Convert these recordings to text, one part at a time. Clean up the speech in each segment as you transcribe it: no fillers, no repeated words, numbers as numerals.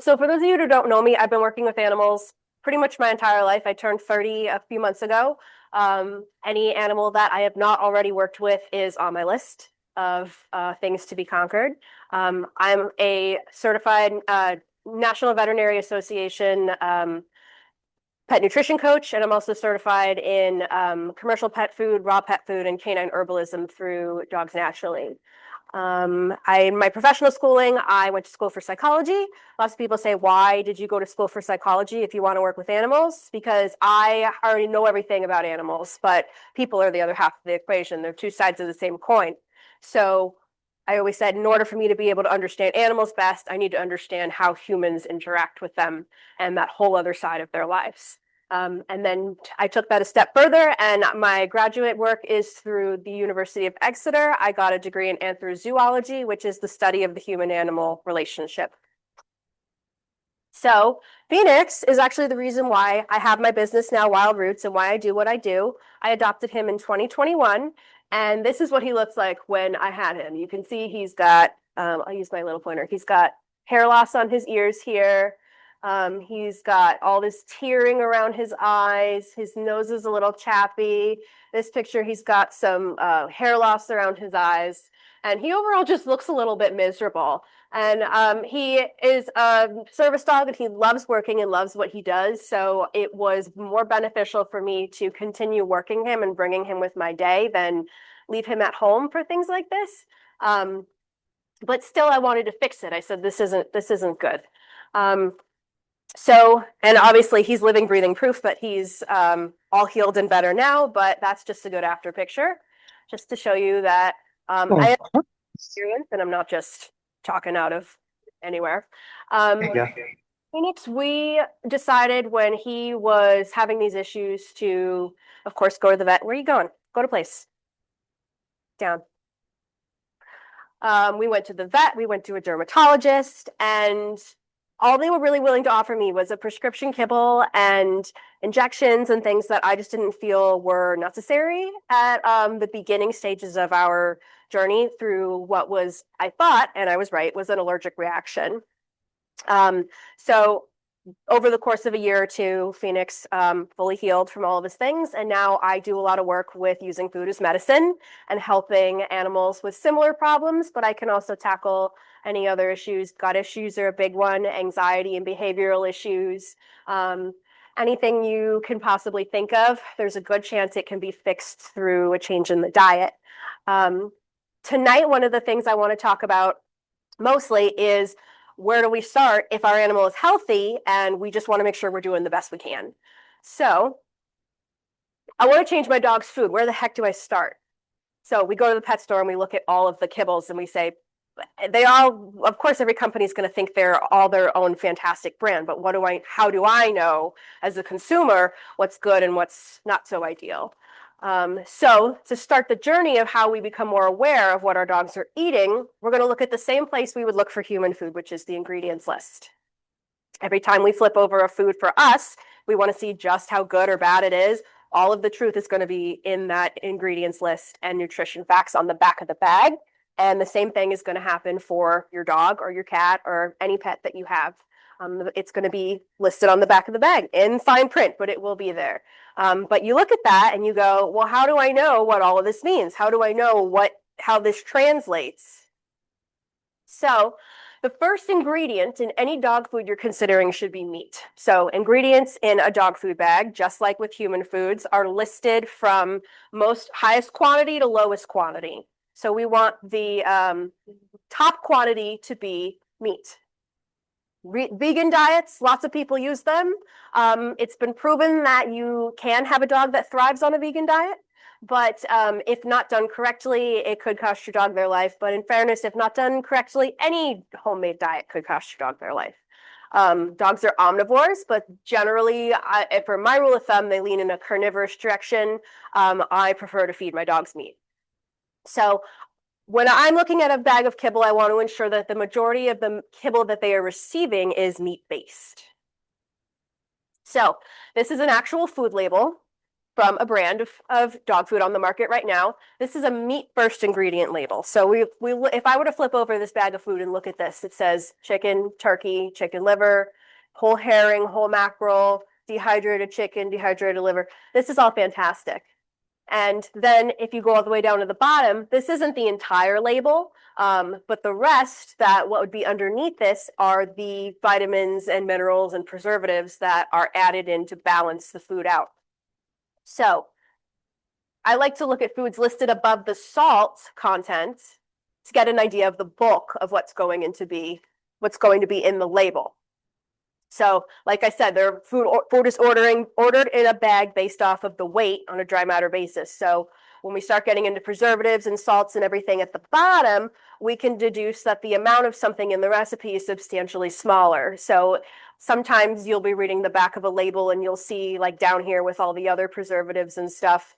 So for those of you who don't know me, I've been working with animals pretty much my entire life. I turned 30 a few months ago. Any animal that I have not already worked with is on my list of things to be conquered. I'm a certified National Veterinary Association pet nutrition coach, and I'm also certified in commercial pet food, and canine herbalism through Dogs Naturally. My professional schooling, I went to school for psychology. Lots of people say, why did you go to school for psychology if you want to work with animals? Because I already know everything about animals, but people are the other half of the equation. They're two sides of the same coin. So I always said, in order for me to be able to understand animals best, I need to understand how humans interact with them and that whole other side of their lives. And then I took that a step further, and my graduate work is through the University of Exeter. I got a degree in anthrozoology, which is the study of the human-animal relationship. So Phoenix is actually the reason why I have my business now, Wild Roots, and why I do what I do. I adopted him in 2021, and this is what he looks like when I had him. You can see he's got, I'll use my little pointer, he's got hair loss on his ears here. He's got all this tearing around his eyes. His nose is a little chappy. This picture, he's got some hair loss around his eyes. And he overall just looks a little bit miserable. And he is a service dog, and he loves working and loves what he does. So it was more beneficial for me to continue working him and bringing him with my day than leave him at home for things like this. But still, I wanted to fix it. I said, this isn't good. So, and obviously he's living, breathing proof that he's all healed and better now, but that's just a good after picture, just to show you that I have experience and I'm not just talking out of anywhere. Phoenix, we decided when he was having these issues to, of course, go to the vet. Where are you going? Go to place. Down. We went to the vet, we went to a dermatologist, and all they were really willing to offer me was a prescription kibble and injections and things that I just didn't feel were necessary at the beginning stages of our journey through what was, I thought, and I was right, was an allergic reaction. So over the course of a year or two, Phoenix fully healed from all of his things. And now I do a lot of work with using food as medicine and helping animals with similar problems, but I can also tackle any other issues. Gut issues are a big one, anxiety and behavioral issues. Anything you can possibly think of, there's a good chance it can be fixed through a change in the diet. Tonight, one of the things I want to talk about mostly is, where do we start if our animal is healthy and we just want to make sure we're doing the best we can? So I want to change my dog's food. Where the heck do I start? So we go to the pet store and we look at all of the kibbles and we say, they all, of course, every company is going to think they're all their own fantastic brand, but how do I know as a consumer what's good and what's not so ideal? So to start the journey of how we become more aware of what our dogs are eating, we're going to look at the same place we would look for human food, which is the ingredients list. Every time we flip over a food for us, we want to see just how good or bad it is. All of the truth is going to be in that ingredients list and nutrition facts on the back of the bag. And the same thing is going to happen for your dog or your cat or any pet that you have. It's going to be listed on the back of the bag in fine print, but it will be there. But you look at that and you go, well, how do I know what all of this means? How do I know how this translates? So the first ingredient in any dog food you're considering should be meat. So ingredients in a dog food bag, just like with human foods, are listed from most highest quantity to lowest quantity. So we want the top quantity to be meat. Vegan diets, lots of people use them. It's been proven that you can have a dog that thrives on a vegan diet, but if not done correctly, it could cost your dog their life. But in fairness, if not done correctly, any homemade diet could cost your dog their life. Dogs are omnivores, but generally, for my rule of thumb, they lean in a carnivorous direction. I prefer to feed my dogs meat. So when I'm looking at a bag of kibble, I want to ensure that the majority of the kibble that they are receiving is meat-based. So this is an actual food label. from a brand of dog food on the market right now. This is a meat first ingredient label. So if I were to flip over this bag of food and look at this, it says chicken, turkey, chicken liver, whole herring, whole mackerel, dehydrated chicken, dehydrated liver. This is all fantastic. And then if you go all the way down to the bottom, this isn't the entire label, but the rest, that what would be underneath this are the vitamins and minerals and preservatives that are added in to balance the food out. So I like to look at foods listed above the salt content to get an idea of the bulk of what's going to be in the label. So, like I said, their food is ordered in a bag based off of the weight on a dry matter basis. So when we start getting into preservatives and salts and everything at the bottom, we can deduce that the amount of something in the recipe is substantially smaller. So sometimes you'll be reading the back of a label and you'll see, like down here with all the other preservatives and stuff,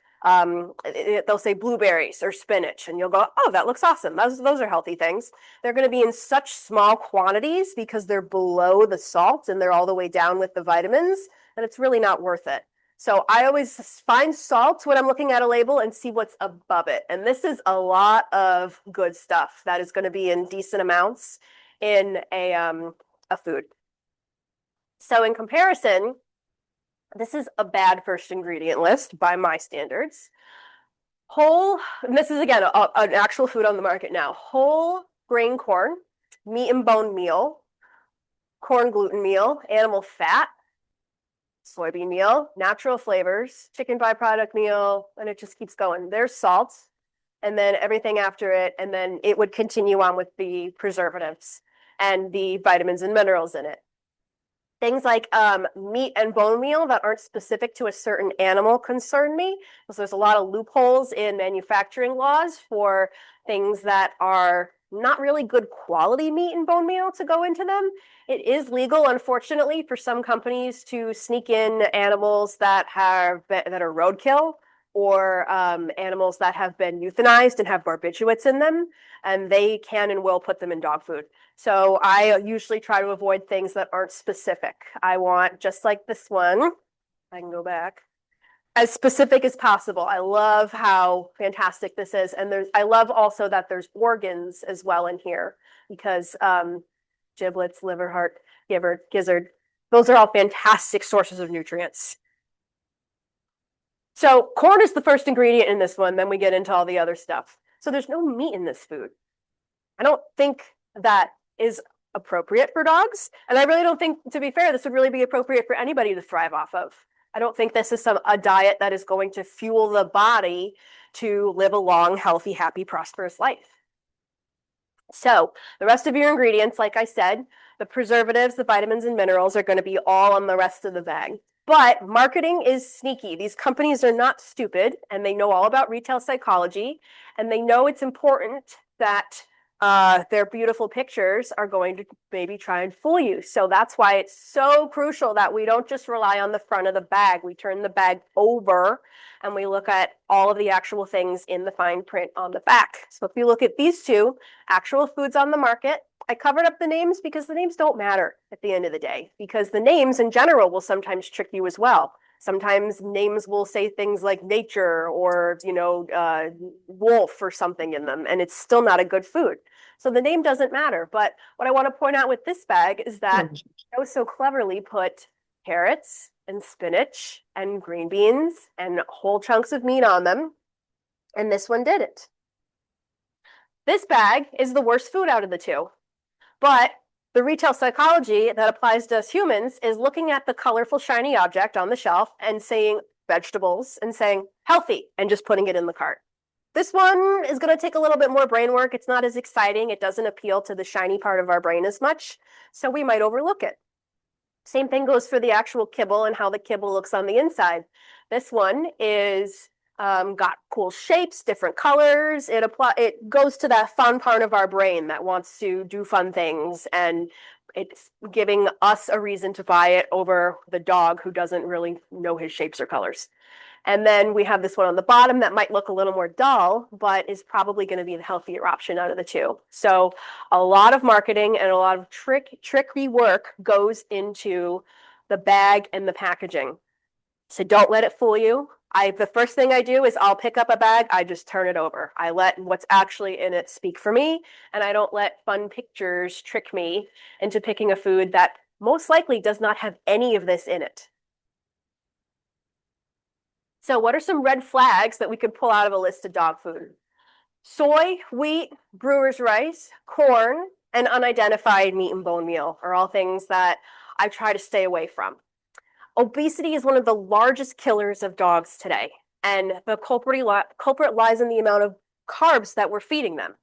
they'll say blueberries or spinach, and you'll go, oh, that looks awesome. Those are healthy things. They're going to be in such small quantities because they're below the salt and they're all the way down with the vitamins, and it's really not worth it. So I always find salt when I'm looking at a label and see what's above it. And this is a lot of good stuff that is going to be in decent amounts in a food. So in comparison, this is a bad first ingredient list by my standards. And this is again an actual food on the market now. Whole grain corn, meat and bone meal, corn gluten meal, animal fat, soybean meal, natural flavors, chicken byproduct meal, and it just keeps going. There's salt, and then everything after it, and then it would continue on with the preservatives and the vitamins and minerals in it. Things like meat and bone meal that aren't specific to a certain animal concern me, because there's a lot of loopholes in manufacturing laws for things that are not really good quality meat and bone meal to go into them. It is legal, unfortunately, for some companies to sneak in animals that are roadkill, or animals that have been euthanized and have barbiturates in them, and they can and will put them in dog food. So I usually try to avoid things that aren't specific. I want, just like this one, I can go back, as specific as possible. I love how fantastic this is. And I love also that there's organs as well in here, because giblets, liver, heart, gizzard, those are all fantastic sources of nutrients. So corn is the first ingredient in this one, then we get into all the other stuff. So there's no meat in this food. I don't think that is appropriate for dogs. And I really don't think, to be fair, this would really be appropriate for anybody to thrive off of. I don't think this is a diet that is going to fuel the body to live a long, healthy, happy, prosperous life. So the rest of your ingredients, like I said, the preservatives, the vitamins and minerals are going to be all on the rest of the bag. But marketing is sneaky. These companies are not stupid, and they know all about retail psychology, and they know it's important that their beautiful pictures are going to maybe try and fool you. So that's why it's so crucial that we don't just rely on the front of the bag. We turn the bag over and we look at all of the actual things in the fine print on the back. So if you look at these two actual foods on the market, I covered up the names because the names don't matter at the end of the day, because the names in general will sometimes trick you as well. Sometimes names will say things like nature or, wolf or something in them, and it's still not a good food. So the name doesn't matter. But what I want to point out with this bag is that I so cleverly put carrots and spinach and green beans and whole chunks of meat on them, and this one didn't. This bag is the worst food out of the two, but the retail psychology that applies to us humans is looking at the colorful, shiny object on the shelf and saying vegetables and saying healthy and just putting it in the cart. This one is going to take a little bit more brain work. It's not as exciting. It doesn't appeal to the shiny part of our brain as much, so we might overlook it. Same thing goes for the actual kibble and how the kibble looks on the inside. This one is got cool shapes, different colors. It goes to that fun part of our brain that wants to do fun things, and it's giving us a reason to buy it over the dog who doesn't really know his shapes or colors. And then we have this one on the bottom that might look a little more dull, but is probably going to be the healthier option out of the two. So a lot of marketing and a lot of tricky work goes into the bag and the packaging. So don't let it fool you. The first thing I do is I'll pick up a bag, I just turn it over. I let what's actually in it speak for me, and I don't let fun pictures trick me into picking a food that most likely does not have any of this in it. So what are some red flags that we could pull out of a list of dog food? Soy, wheat, brewer's rice, corn, and unidentified meat and bone meal are all things that I try to stay away from. Obesity is one of the largest killers of dogs today, and the culprit lies in the amount of carbs that we're feeding them.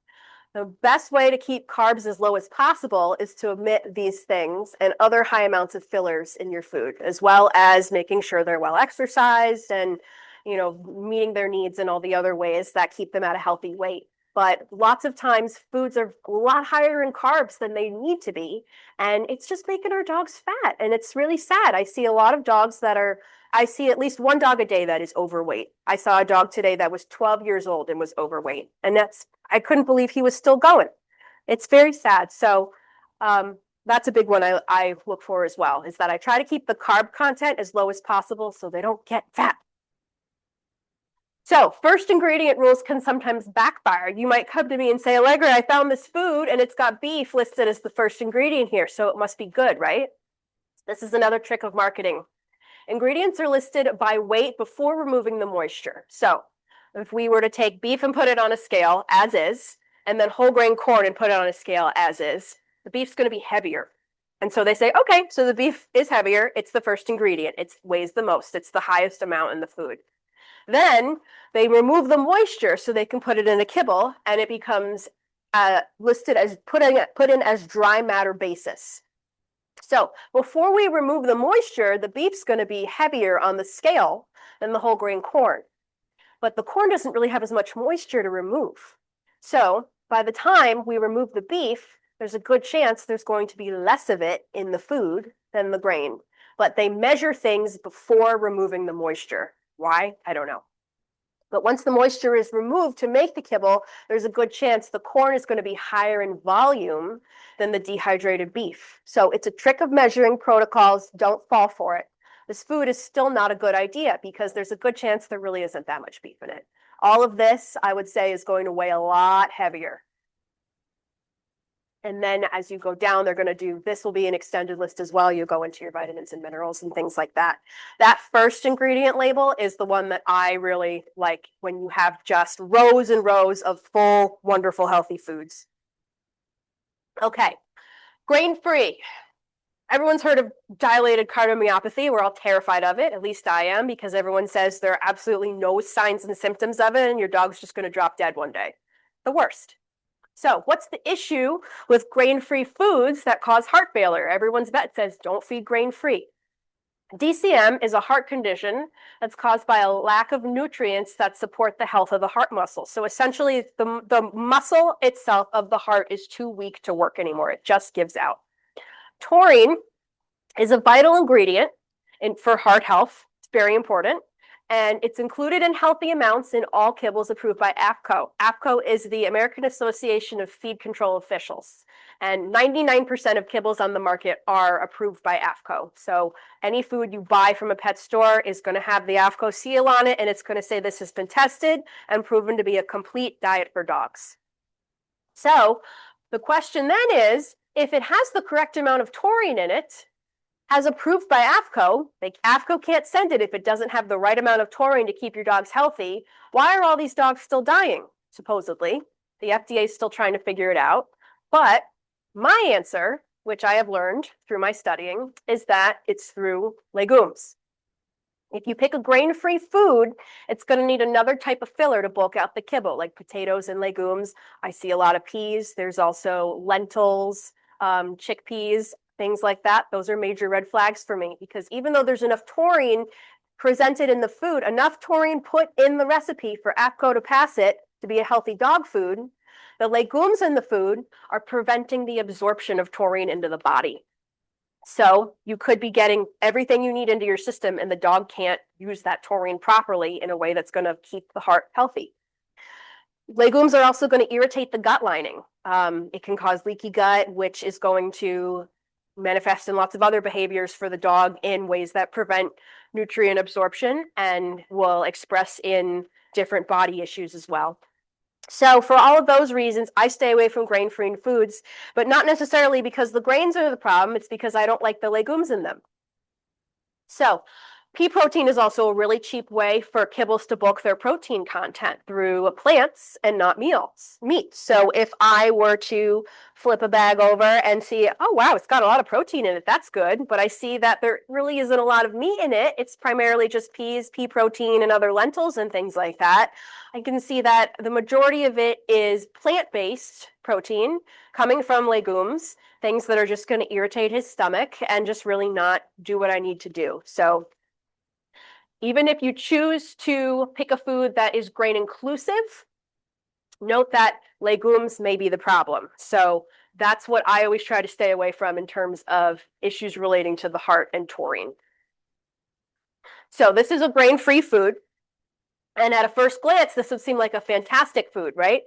The best way to keep carbs as low as possible is to omit these things and other high amounts of fillers in your food, as well as making sure they're well exercised and, meeting their needs in all the other ways that keep them at a healthy weight. But lots of times foods are a lot higher in carbs than they need to be, and it's just making our dogs fat. And it's really sad. I see a lot of dogs I see at least one dog a day that is overweight. I saw a dog today that was 12 years old and was overweight. And I couldn't believe he was still going. It's very sad. So that's a big one I look for as well, is that I try to keep the carb content as low as possible so they don't get fat. So first ingredient rules can sometimes backfire. You might come to me and say, Allegra, I found this food and it's got beef listed as the first ingredient here, so it must be good, right? This is another trick of marketing. Ingredients are listed by weight before removing the moisture. So if we were to take beef and put it on a scale as is, and then whole grain corn and put it on a scale as is, the beef's going to be heavier. And so they say, okay, so the beef is heavier. It's the first ingredient. It weighs the most. It's the highest amount in the food. Then they remove the moisture so they can put it in a kibble, and it becomes listed as put in as dry matter basis. So before we remove the moisture, the beef's going to be heavier on the scale than the whole grain corn. But the corn doesn't really have as much moisture to remove. So by the time we remove the beef, there's a good chance there's going to be less of it in the food than the grain. But they measure things before removing the moisture. Why? I don't know. But once the moisture is removed to make the kibble, there's a good chance the corn is going to be higher in volume than the dehydrated beef. So it's a trick of measuring protocols. Don't fall for it. This food is still not a good idea because there's a good chance there really isn't that much beef in it. All of this, I would say, is going to weigh a lot heavier. And then as you go down, this will be an extended list as well. You go into your vitamins and minerals and things like that. That first ingredient label is the one that I really like when you have just rows and rows of full, wonderful, healthy foods. Okay, grain-free. Everyone's heard of dilated cardiomyopathy. We're all terrified of it. At least I am, because everyone says there are absolutely no signs and symptoms of it, and your dog's just going to drop dead one day. The worst. So what's the issue with grain-free foods that cause heart failure? Everyone's vet says don't feed grain-free. DCM is a heart condition that's caused by a lack of nutrients that support the health of the heart muscle. So essentially, the muscle itself of the heart is too weak to work anymore. It just gives out. Taurine is a vital ingredient for heart health. It's very important. And it's included in healthy amounts in all kibbles approved by AAFCO. AAFCO is the American Association of Feed Control Officials. And 99% of kibbles on the market are approved by AAFCO. So any food you buy from a pet store is going to have the AAFCO seal on it, and it's going to say this has been tested and proven to be a complete diet for dogs. So the question then is, if it has the correct amount of taurine in it, as approved by AAFCO, AAFCO can't send it if it doesn't have the right amount of taurine to keep your dogs healthy. Why are all these dogs still dying, supposedly? The FDA is still trying to figure it out. But my answer, which I have learned through my studying, is that it's through legumes. If you pick a grain-free food, it's going to need another type of filler to bulk out the kibble, like potatoes and legumes. I see a lot of peas. There's also lentils, chickpeas, things like that. Those are major red flags for me, because even though there's enough taurine presented in the food, enough taurine put in the recipe for AAFCO to pass it to be a healthy dog food, the legumes in the food are preventing the absorption of taurine into the body. So you could be getting everything you need into your system, and the dog can't use that taurine properly in a way that's going to keep the heart healthy. Legumes are also going to irritate the gut lining. It can cause leaky gut, which is going to manifest in lots of other behaviors for the dog in ways that prevent nutrient absorption and will express in different body issues as well. So for all of those reasons, I stay away from grain-free foods, but not necessarily because the grains are the problem, it's because I don't like the legumes in them. So pea protein is also a really cheap way for kibbles to bulk their protein content through plants and not meat. So if I were to flip a bag over and see, oh wow, it's got a lot of protein in it, that's good, but I see that there really isn't a lot of meat in it, it's primarily just peas, pea protein, and other lentils and things like that, I can see that the majority of it is plant-based protein coming from legumes, things that are just going to irritate his stomach and just really not do what I need to do. So even if you choose to pick a food that is grain inclusive, note that legumes may be the problem. So that's what I always try to stay away from in terms of issues relating to the heart and taurine. So this is a grain-free food. And at a first glance, this would seem like a fantastic food, right?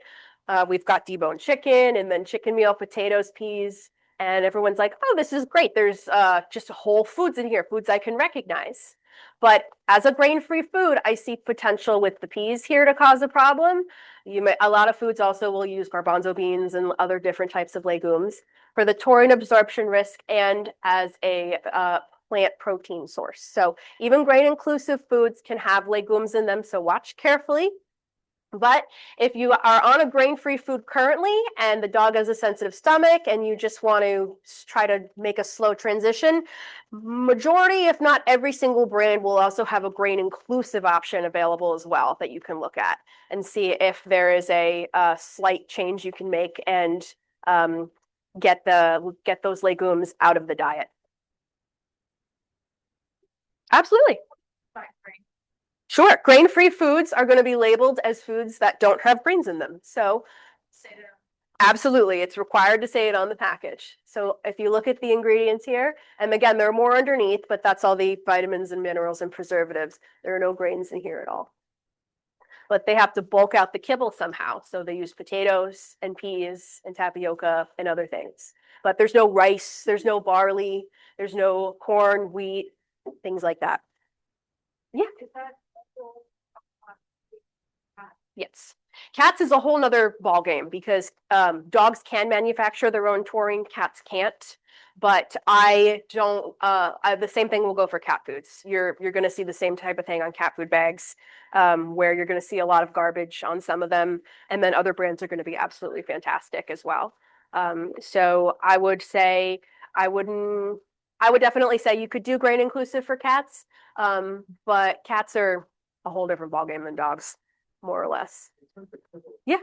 We've got deboned chicken and then chicken meal, potatoes, peas, and everyone's like, oh, this is great. There's just whole foods in here, foods I can recognize. But as a grain-free food, I see potential with the peas here to cause a problem. A lot of foods also will use garbanzo beans and other different types of legumes for the taurine absorption risk and as a plant protein source. So even grain-inclusive foods can have legumes in them, so watch carefully. But if you are on a grain-free food currently and the dog has a sensitive stomach and you just want to try to make a slow transition, majority, if not every single brand, will also have a grain-inclusive option available as well that you can look at and see if there is a slight change you can make and get those legumes out of the diet. Absolutely. Sure. Grain-free foods are going to be labeled as foods that don't have grains in them. So absolutely, it's required to say it on the package. So if you look at the ingredients here, and again, there are more underneath, but that's all the vitamins and minerals and preservatives. There are no grains in here at all. But they have to bulk out the kibble somehow. So they use potatoes and peas and tapioca and other things. But there's no rice, there's no barley, there's no corn, wheat, things like that. Yeah. Yes. Cats is a whole nother ballgame because dogs can manufacture their own taurine, cats can't. But I don't, the same thing will go for cat foods. You're going to see the same type of thing on cat food bags, where you're going to see a lot of garbage on some of them, and then other brands are going to be absolutely fantastic as well. So I would say I would definitely say you could do grain inclusive for cats, but cats are a whole different ballgame than dogs, more or less. Yeah.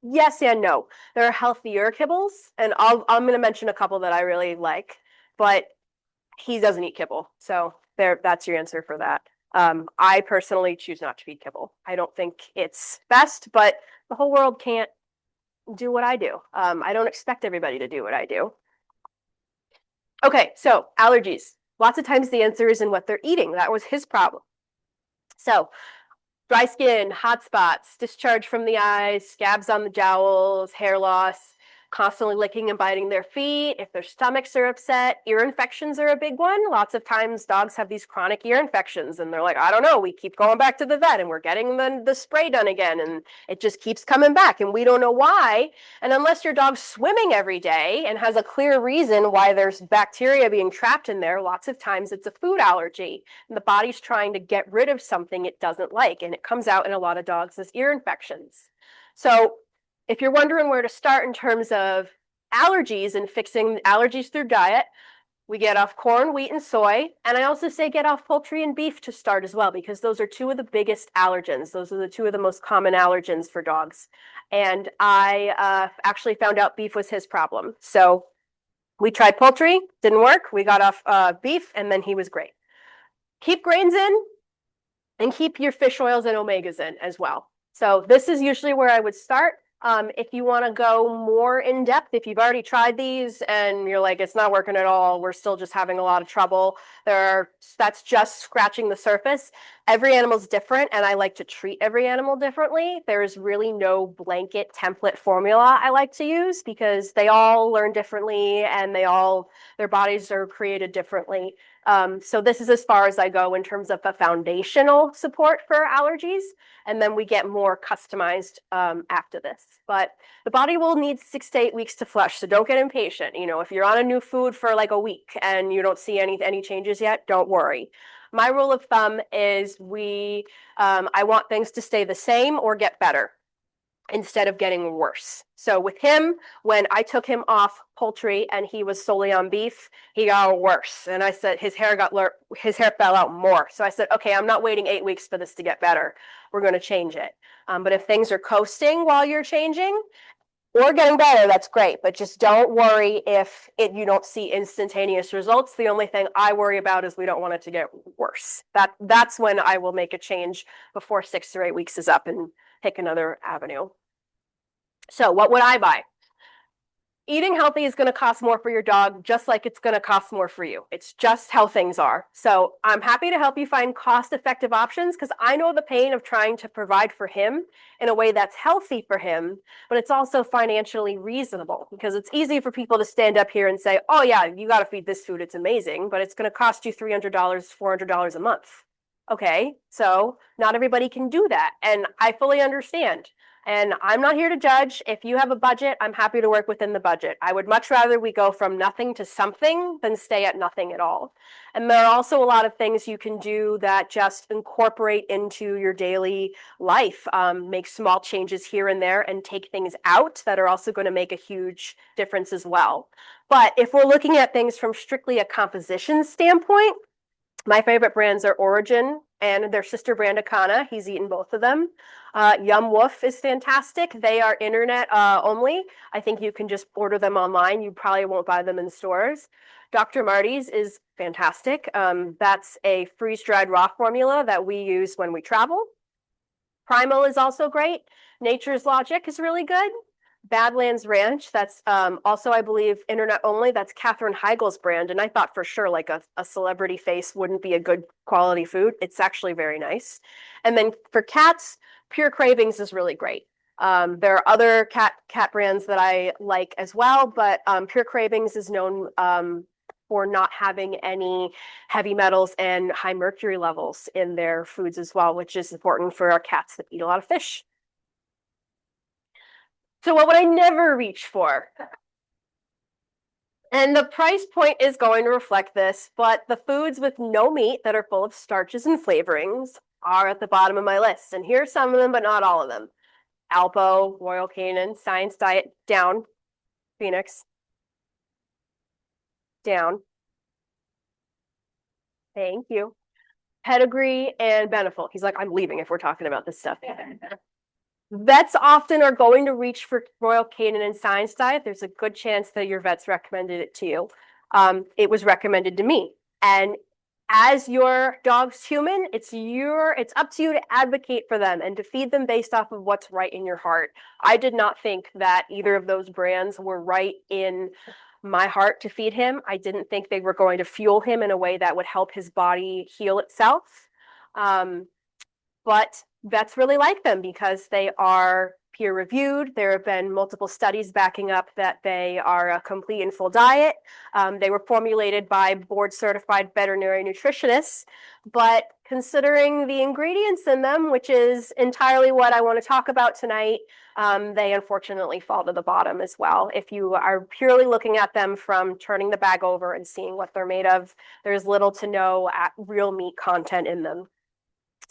Yes and no. There are healthier kibbles, and I'm going to mention a couple that I really like, but he doesn't eat kibble, so that's your answer for that. I personally choose not to feed kibble. I don't think it's best, but the whole world can't do what I do. I don't expect everybody to do what I do. Okay, so allergies. Lots of times the answer is in what they're eating. That was his problem. So dry skin, hot spots, discharge from the eyes, scabs on the jowls, hair loss, constantly licking and biting their feet. If their stomachs are upset, ear infections are a big one. Lots of times dogs have these chronic ear infections and they're like, I don't know, we keep going back to the vet and we're getting the spray done again and it just keeps coming back and we don't know why. And unless your dog's swimming every day and has a clear reason why there's bacteria being trapped in there, lots of times it's a food allergy and the body's trying to get rid of something it doesn't like, and it comes out in a lot of dogs as ear infections. So if you're wondering where to start in terms of allergies and fixing allergies through diet, we get off corn, wheat, and soy. And I also say get off poultry and beef to start as well, because those are two of the biggest allergens. Those are the two of the most common allergens for dogs. And I actually found out beef was his problem. So we tried poultry, didn't work. We got off beef, and then he was great. Keep grains in, and keep your fish oils and omegas in as well. So this is usually where I would start. If you want to go more in depth, if you've already tried these and you're like, it's not working at all, we're still just having a lot of trouble, that's just scratching the surface. Every animal's different, and I like to treat every animal differently. There's really no blanket template formula I like to use because they all learn differently and their bodies are created differently. So this is as far as I go in terms of a foundational support for allergies, and then we get more customized after this. But the body will need 6 to 8 weeks to flush, so don't get impatient. If you're on a new food for like a week and you don't see any changes yet, don't worry. My rule of thumb is I want things to stay the same or get better instead of getting worse. So with him, when I took him off poultry and he was solely on beef, he got worse. And I said his hair fell out more. So I said, okay, I'm not waiting 8 weeks for this to get better. We're going to change it. But if things are coasting while you're changing, or getting better, that's great. But just don't worry if you don't see instantaneous results. The only thing I worry about is we don't want it to get worse. That's when I will make a change before 6 or 8 weeks is up and pick another avenue. So what would I buy? Eating healthy is going to cost more for your dog, just like it's going to cost more for you. It's just how things are. So I'm happy to help you find cost-effective options because I know the pain of trying to provide for him in a way that's healthy for him, but it's also financially reasonable because it's easy for people to stand up here and say, oh yeah, you got to feed this food. It's amazing, but it's going to cost you $300, $400 a month. Okay, so not everybody can do that. And I fully understand. And I'm not here to judge. If you have a budget, I'm happy to work within the budget. I would much rather we go from nothing to something than stay at nothing at all. And there are also a lot of things you can do that just incorporate into your daily life, make small changes here and there and take things out that are also going to make a huge difference as well. But if we're looking at things from strictly a composition standpoint, my favorite brands are Origin and their sister brand Akana. He's eaten both of them. Yum Woof is fantastic. They are internet only. I think you can just order them online. You probably won't buy them in stores. Dr. Marty's is fantastic. That's a freeze-dried raw formula that we use when we travel. Primal is also great. Nature's Logic is really good. Badlands Ranch, that's also, I believe, internet only. That's Katherine Heigl's brand. And I thought for sure like a celebrity face wouldn't be a good quality food. It's actually very nice. And then for cats, Pure Cravings is really great. There are other cat brands that I like as well, but Pure Cravings is known for not having any heavy metals and high mercury levels in their foods as well, which is important for our cats that eat a lot of fish. So what would I never reach for? And the price point is going to reflect this, but the foods with no meat that are full of starches and flavorings are at the bottom of my list. And here's some of them, but not all of them. Alpo, Royal Canin, Science Diet, down. Phoenix, down. Thank you. Pedigree and Beneful. He's like, I'm leaving if we're talking about this stuff. Vets often are going to reach for Royal Canin and Science Diet. There's a good chance that your vet's recommended it to you. It was recommended to me. And as your dog's human, it's up to you to advocate for them and to feed them based off of what's right in your heart. I did not think that either of those brands were right in my heart to feed him. I didn't think they were going to fuel him in a way that would help his body heal itself. But vets really like them because they are peer reviewed. There have been multiple studies backing up that they are a complete and full diet. They were formulated by board certified veterinary nutritionists, but considering the ingredients in them, which is entirely what I want to talk about tonight, they unfortunately fall to the bottom as well. If you are purely looking at them from turning the bag over and seeing what they're made of, there's little to no real meat content in them.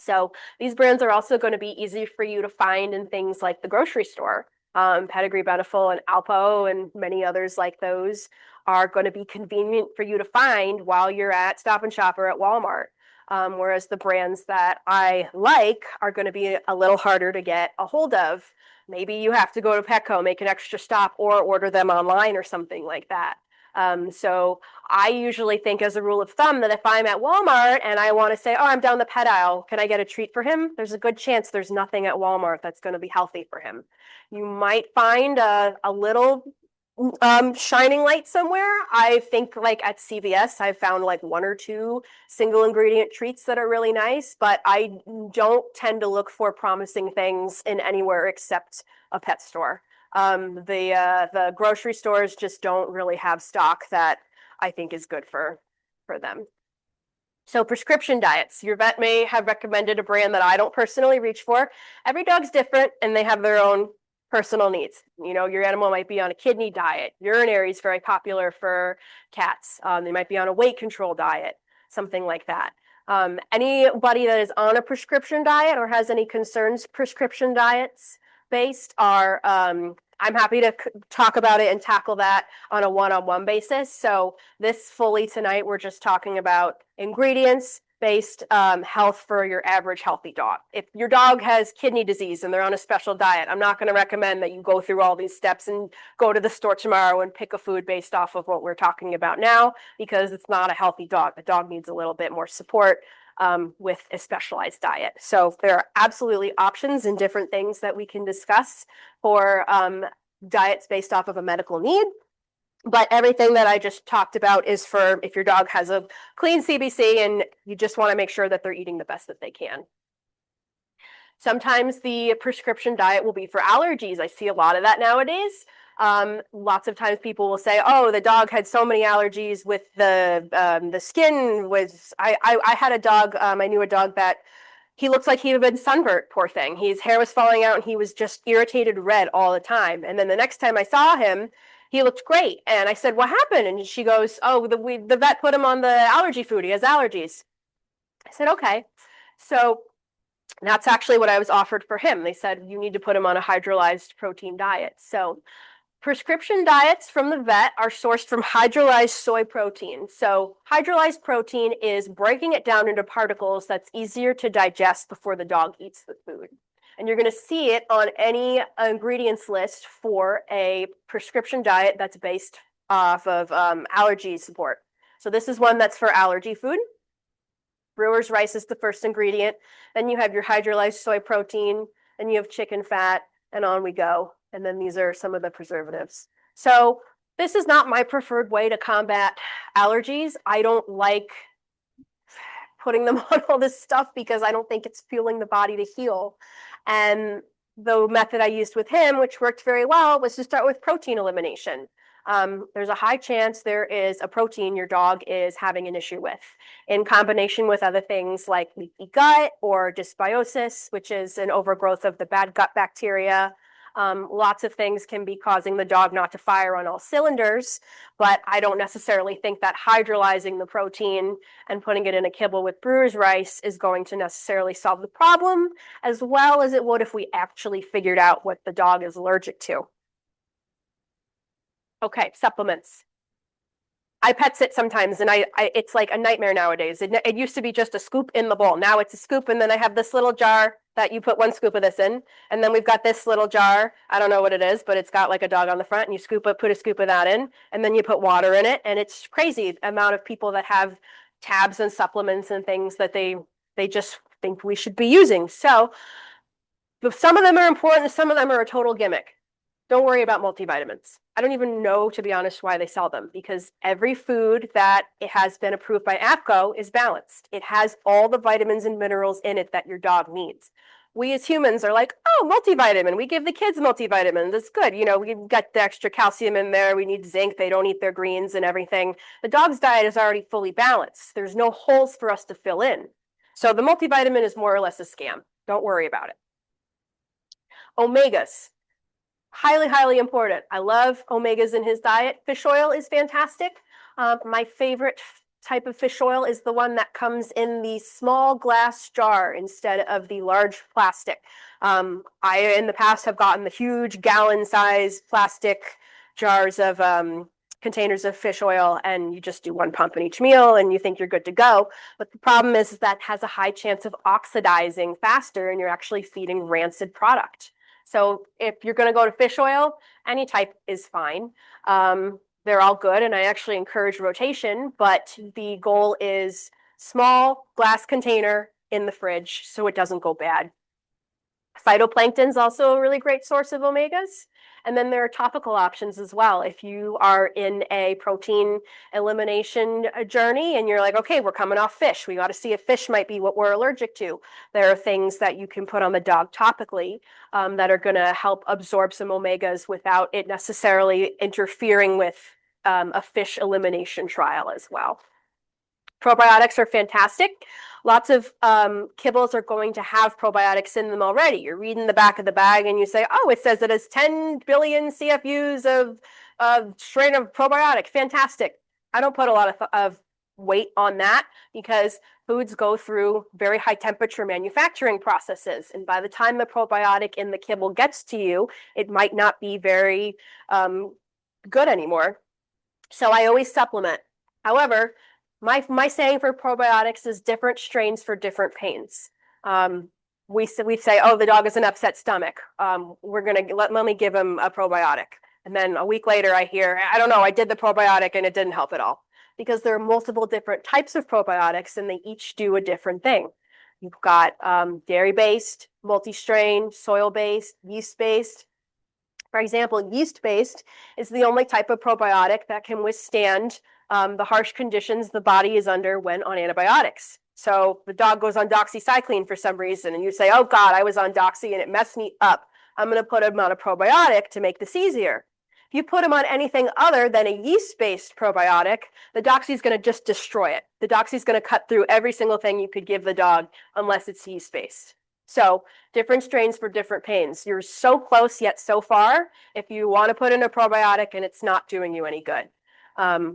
So these brands are also going to be easy for you to find in things like the grocery store. Pedigree, Beneful, and Alpo, and many others like those are going to be convenient for you to find while you're at Stop and Shop or at Walmart. Whereas the brands that I like are going to be a little harder to get a hold of. Maybe you have to go to Petco, make an extra stop, or order them online or something like that. So I usually think as a rule of thumb that if I'm at Walmart and I want to say, oh, I'm down the pet aisle, can I get a treat for him? There's a good chance there's nothing at Walmart that's going to be healthy for him. You might find a little Shining light somewhere. I think like at CVS, I've found like one or two single ingredient treats that are really nice, but I don't tend to look for promising things in anywhere except a pet store. The grocery stores just don't really have stock that I think is good for them. So prescription diets, your vet may have recommended a brand that I don't personally reach for. Every dog's different and they have their own personal needs. You know, your animal might be on a kidney diet. Urinary is very popular for cats. They might be on a weight control diet, something like that. Anybody that is on a prescription diet or has any concerns prescription diets based are, I'm happy to talk about it and tackle that on a one-on-one basis. So this fully tonight, we're just talking about ingredients based health for your average healthy dog. If your dog has kidney disease and they're on a special diet, I'm not going to recommend that you go through all these steps and go to the store tomorrow and pick a food based off of what we're talking about now, because it's not a healthy dog. The dog needs a little bit more support with a specialized diet. So there are absolutely options and different things that we can discuss for diets based off of a medical need. But everything that I just talked about is for if your dog has a clean CBC and you just want to make sure that they're eating the best that they can. Sometimes the prescription diet will be for allergies. I see a lot of that nowadays. Lots of times people will say, oh, the dog had so many allergies with the skin was, I had a dog, I knew a dog that he looks like he had been sunburnt, poor thing. His hair was falling out and he was just irritated red all the time. And then the next time I saw him, he looked great. And I said, what happened? And she goes, oh, the vet put him on the allergy food. He has allergies. I said, okay. So that's actually what I was offered for him. They said, you need to put him on a hydrolyzed protein diet. So prescription diets from the vet are sourced from hydrolyzed soy protein. So hydrolyzed protein is breaking it down into particles that's easier to digest before the dog eats the food. And you're going to see it on any ingredients list for a prescription diet that's based off of allergy support. So this is one that's for allergy food. Brewer's rice is the first ingredient. Then you have your hydrolyzed soy protein, then you have chicken fat, and on we go. And then these are some of the preservatives. So this is not my preferred way to combat allergies. I don't like putting them on all this stuff because I don't think it's fueling the body to heal. And the method I used with him, which worked very well, was to start with protein elimination. There's a high chance there is a protein your dog is having an issue with, in combination with other things like leaky gut or dysbiosis, which is an overgrowth of the bad gut bacteria. Lots of things can be causing the dog not to fire on all cylinders, but I don't necessarily think that hydrolyzing the protein and putting it in a kibble with brewer's rice is going to necessarily solve the problem as well as it would if we actually figured out what the dog is allergic to. Okay, supplements. I pet sit sometimes, and it's like a nightmare nowadays. It used to be just a scoop in the bowl. Now it's a scoop, and then I have this little jar that you put one scoop of this in, and then we've got this little jar. I don't know what it is, but it's got like a dog on the front, and you put a scoop of that in, and then you put water in it, and it's crazy the amount of people that have tabs and supplements and things that they just think we should be using. So some of them are important, and some of them are a total gimmick. Don't worry about multivitamins. I don't even know, to be honest, why they sell them, because every food that it has been approved by APCO is balanced. It has all the vitamins and minerals in it that your dog needs. We as humans are like, oh, multivitamin. We give the kids multivitamins. That's good. You know, we've got the extra calcium in there. We need zinc. They don't eat their greens and everything. The dog's diet is already fully balanced. There's no holes for us to fill in. So the multivitamin is more or less a scam. Don't worry about it. Omegas. Highly, highly important. I love omegas in his diet. Fish oil is fantastic. My favorite type of fish oil is the one that comes in the small glass jar instead of the large plastic. I, in the past, have gotten the huge gallon-sized plastic jars of containers of fish oil, and you just do one pump in each meal, and you think you're good to go. But the problem is that has a high chance of oxidizing faster, and you're actually feeding rancid product. So if you're going to go to fish oil, any type is fine. They're all good, and I actually encourage rotation, but the goal is small glass container in the fridge so it doesn't go bad. Phytoplankton is also a really great source of omegas. And then there are topical options as well. If you are in a protein elimination journey and you're like, okay, we're coming off fish, we got to see if fish might be what we're allergic to. There are things that you can put on the dog topically that are going to help absorb some omegas without it necessarily interfering with a fish elimination trial as well. Probiotics are fantastic. Lots of kibbles are going to have probiotics in them already. You're reading the back of the bag and you say, oh, it says it has 10 billion CFUs of strain of probiotic. Fantastic. I don't put a lot of weight on that because foods go through very high temperature manufacturing processes. And by the time the probiotic in the kibble gets to you, it might not be very good anymore. So I always supplement. However, my saying for probiotics is different strains for different pains. We say, oh, the dog has an upset stomach. We're gonna let me give him a probiotic. And then a week later I hear, I don't know, I did the probiotic and it didn't help at all. Because there are multiple different types of probiotics and they each do a different thing. You've got dairy-based, multi-strain, soil-based, yeast-based. For example, yeast-based is the only type of probiotic that can withstand the harsh conditions the body is under when on antibiotics. So the dog goes on doxycycline for some reason, and you say, oh God, I was on doxy and it messed me up. I'm going to put him on a probiotic to make this easier. If you put him on anything other than a yeast-based probiotic, the doxy is going to just destroy it. The doxy is going to cut through every single thing you could give the dog unless it's yeast-based. So different strains for different pains. You're so close yet so far if you want to put in a probiotic and it's not doing you any good.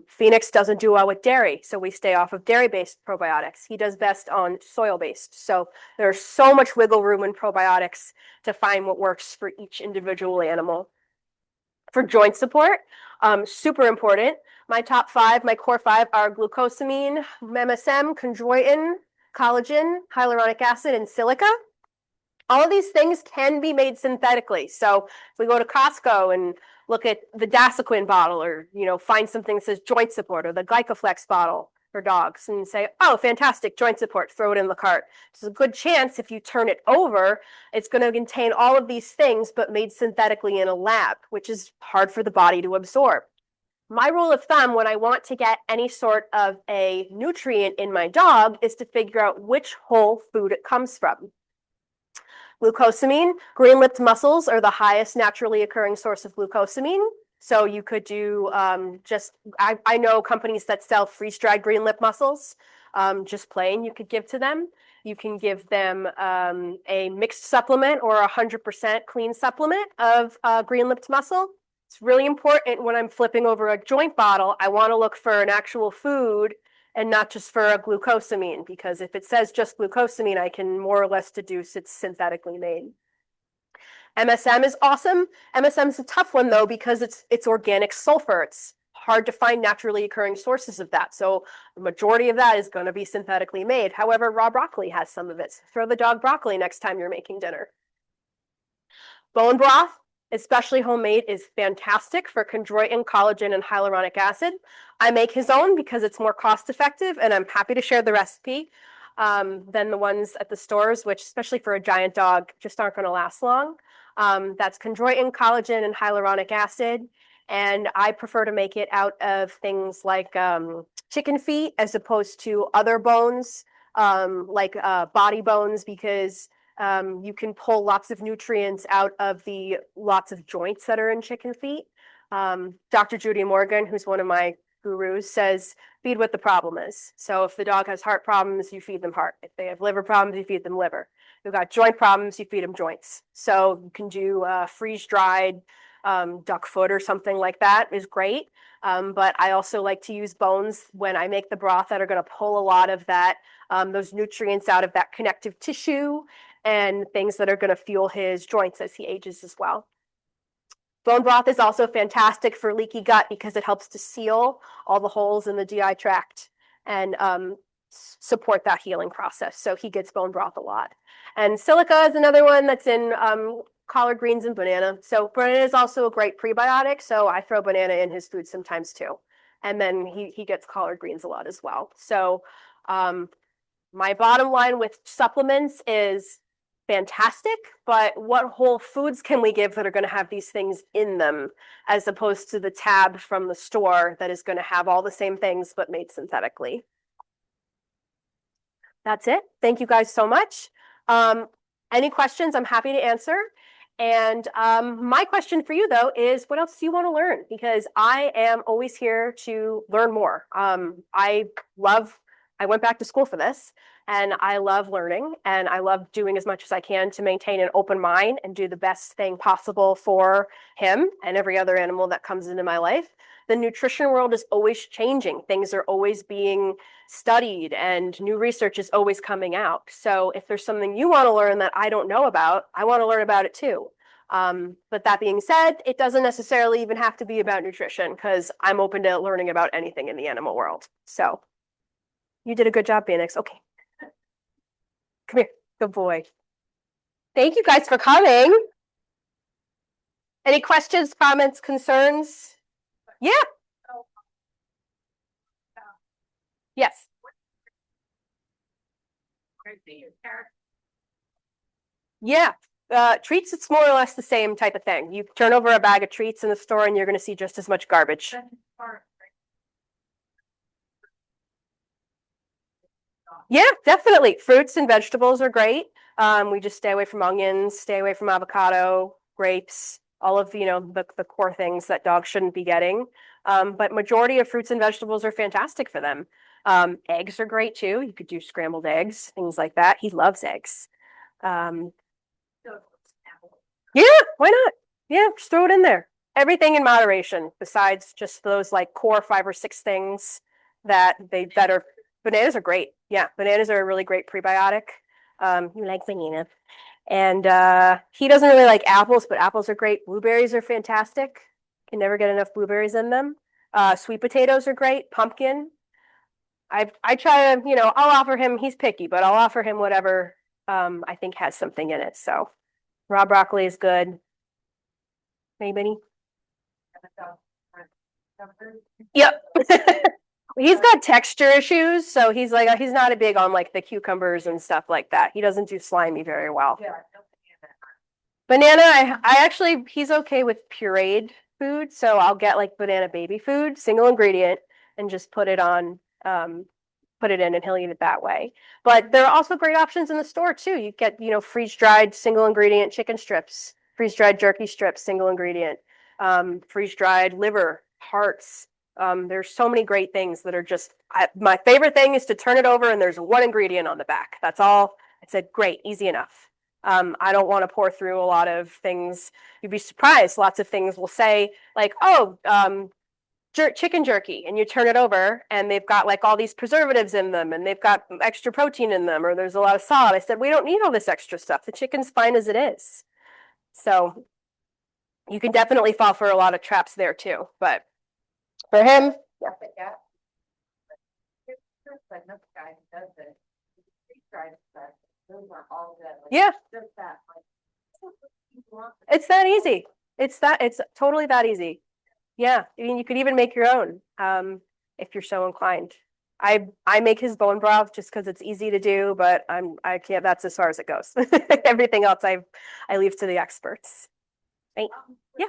Phoenix doesn't do well with dairy, so we stay off of dairy-based probiotics. He does best on soil-based. So there's so much wiggle room in probiotics to find what works for each individual animal. For joint support, super important. My top 5, my core 5 are glucosamine, MSM, chondroitin, collagen, hyaluronic acid, and silica. All of these things can be made synthetically. So if we go to Costco and look at the Dasaquin bottle or, find something that says joint support or the Glycoflex bottle for dogs and say, oh, fantastic, joint support, throw it in the cart. There's a good chance if you turn it over, it's going to contain all of these things, but made synthetically in a lab, which is hard for the body to absorb. My rule of thumb when I want to get any sort of a nutrient in my dog is to figure out which whole food it comes from. Glucosamine, green-lipped mussels are the highest naturally occurring source of glucosamine. So you could do I know companies that sell freeze-dried green-lipped mussels, just plain you could give to them. You can give them a mixed supplement or 100% clean supplement of green-lipped mussel. It's really important when I'm flipping over a joint bottle, I want to look for an actual food and not just for a glucosamine, because if it says just glucosamine, I can more or less deduce it's synthetically made. MSM is awesome. MSM is a tough one though, because it's organic sulfur. It's hard to find naturally occurring sources of that. So the majority of that is going to be synthetically made. However, raw broccoli has some of it. So throw the dog broccoli next time you're making dinner. Bone broth, especially homemade, is fantastic for chondroitin, collagen, and hyaluronic acid. I make his own because it's more cost effective, and I'm happy to share the recipe than the ones at the stores, which, especially for a giant dog, just aren't going to last long. That's chondroitin, collagen, and hyaluronic acid. And I prefer to make it out of things like chicken feet as opposed to other bones, like body bones, because you can pull lots of nutrients out of the lots of joints that are in chicken feet. Dr. Judy Morgan, who's one of my gurus, says feed what the problem is. So if the dog has heart problems, you feed them heart. If they have liver problems, you feed them liver. If they've got joint problems, you feed them joints. So you can do freeze-dried duck foot or something like that is great. But I also like to use bones when I make the broth that are going to pull a lot of that, those nutrients out of that connective tissue and things that are going to fuel his joints as he ages as well. Bone broth is also fantastic for leaky gut because it helps to seal all the holes in the GI tract and support that healing process. So he gets bone broth a lot. And silica is another one that's in collard greens and banana. So banana is also a great prebiotic. So I throw banana in his food sometimes too. And then he gets collard greens a lot as well. So my bottom line with supplements is fantastic, but what whole foods can we give that are going to have these things in them, as opposed to the tab from the store that is going to have all the same things but made synthetically? That's it. Thank you guys so much. Any questions? I'm happy to answer. And my question for you, though, is what else do you want to learn? Because I am always here to learn more. I went back to school for this, and I love learning, and I love doing as much as I can to maintain an open mind and do the best thing possible for him and every other animal that comes into my life. The nutrition world is always changing. Things are always being studied and new research is always coming out. So if there's something you want to learn that I don't know about, I want to learn about it too. But that being said, it doesn't necessarily even have to be about nutrition, because I'm open to learning about anything in the animal world. So you did a good job, Phoenix. Okay. Come here. Good boy. Thank you guys for coming. Any questions, comments, concerns? Yeah. Yes. Yeah. Treats, it's more or less the same type of thing. You turn over a bag of treats in the store and you're going to see just as much garbage. Yeah, definitely. Fruits and vegetables are great. We just stay away from onions, stay away from avocado, grapes, all of the core things that dogs shouldn't be getting. But majority of fruits and vegetables are fantastic for them. Eggs are great too. You could do scrambled eggs, things like that. He loves eggs. Um, yeah, why not? Yeah, just throw it in there. Everything in moderation, besides just those like core 5 or 6 things that are bananas are great. Yeah, bananas are a really great prebiotic. You like bananas. And he doesn't really like apples, but apples are great. Blueberries are fantastic. Can never get enough blueberries in them. Sweet potatoes are great. Pumpkin. I try to, I'll offer him, he's picky, but I'll offer him whatever I think has something in it. So raw broccoli is good. Anybody? Yep. He's got texture issues, so he's not a big on like the cucumbers and stuff like that. He doesn't do slimy very well. Banana, I actually, he's okay with pureed food, so I'll get like banana baby food, single ingredient, and just put it in and he'll eat it that way. But there are also great options in the store too. You get, freeze-dried single ingredient chicken strips, freeze-dried jerky strips, single ingredient, freeze-dried liver, hearts. There's so many great things that are just, my favorite thing is to turn it over and there's one ingredient on the back. That's all. I said, great, easy enough. I don't want to pour through a lot of things. You'd be surprised. Lots of things will say like, oh, chicken jerky, and you turn it over and they've got like all these preservatives in them and they've got extra protein in them, or there's a lot of salt. I said, we don't need all this extra stuff. The chicken's fine as it is. So you can definitely fall for a lot of traps there too. But for him, yeah, it's that easy. It's totally that easy. Yeah, I mean, you could even make your own if you're so inclined. I make his bone broth just because it's easy to do, but I can't. That's as far as it goes. Everything else I leave to the experts. Right? Yeah.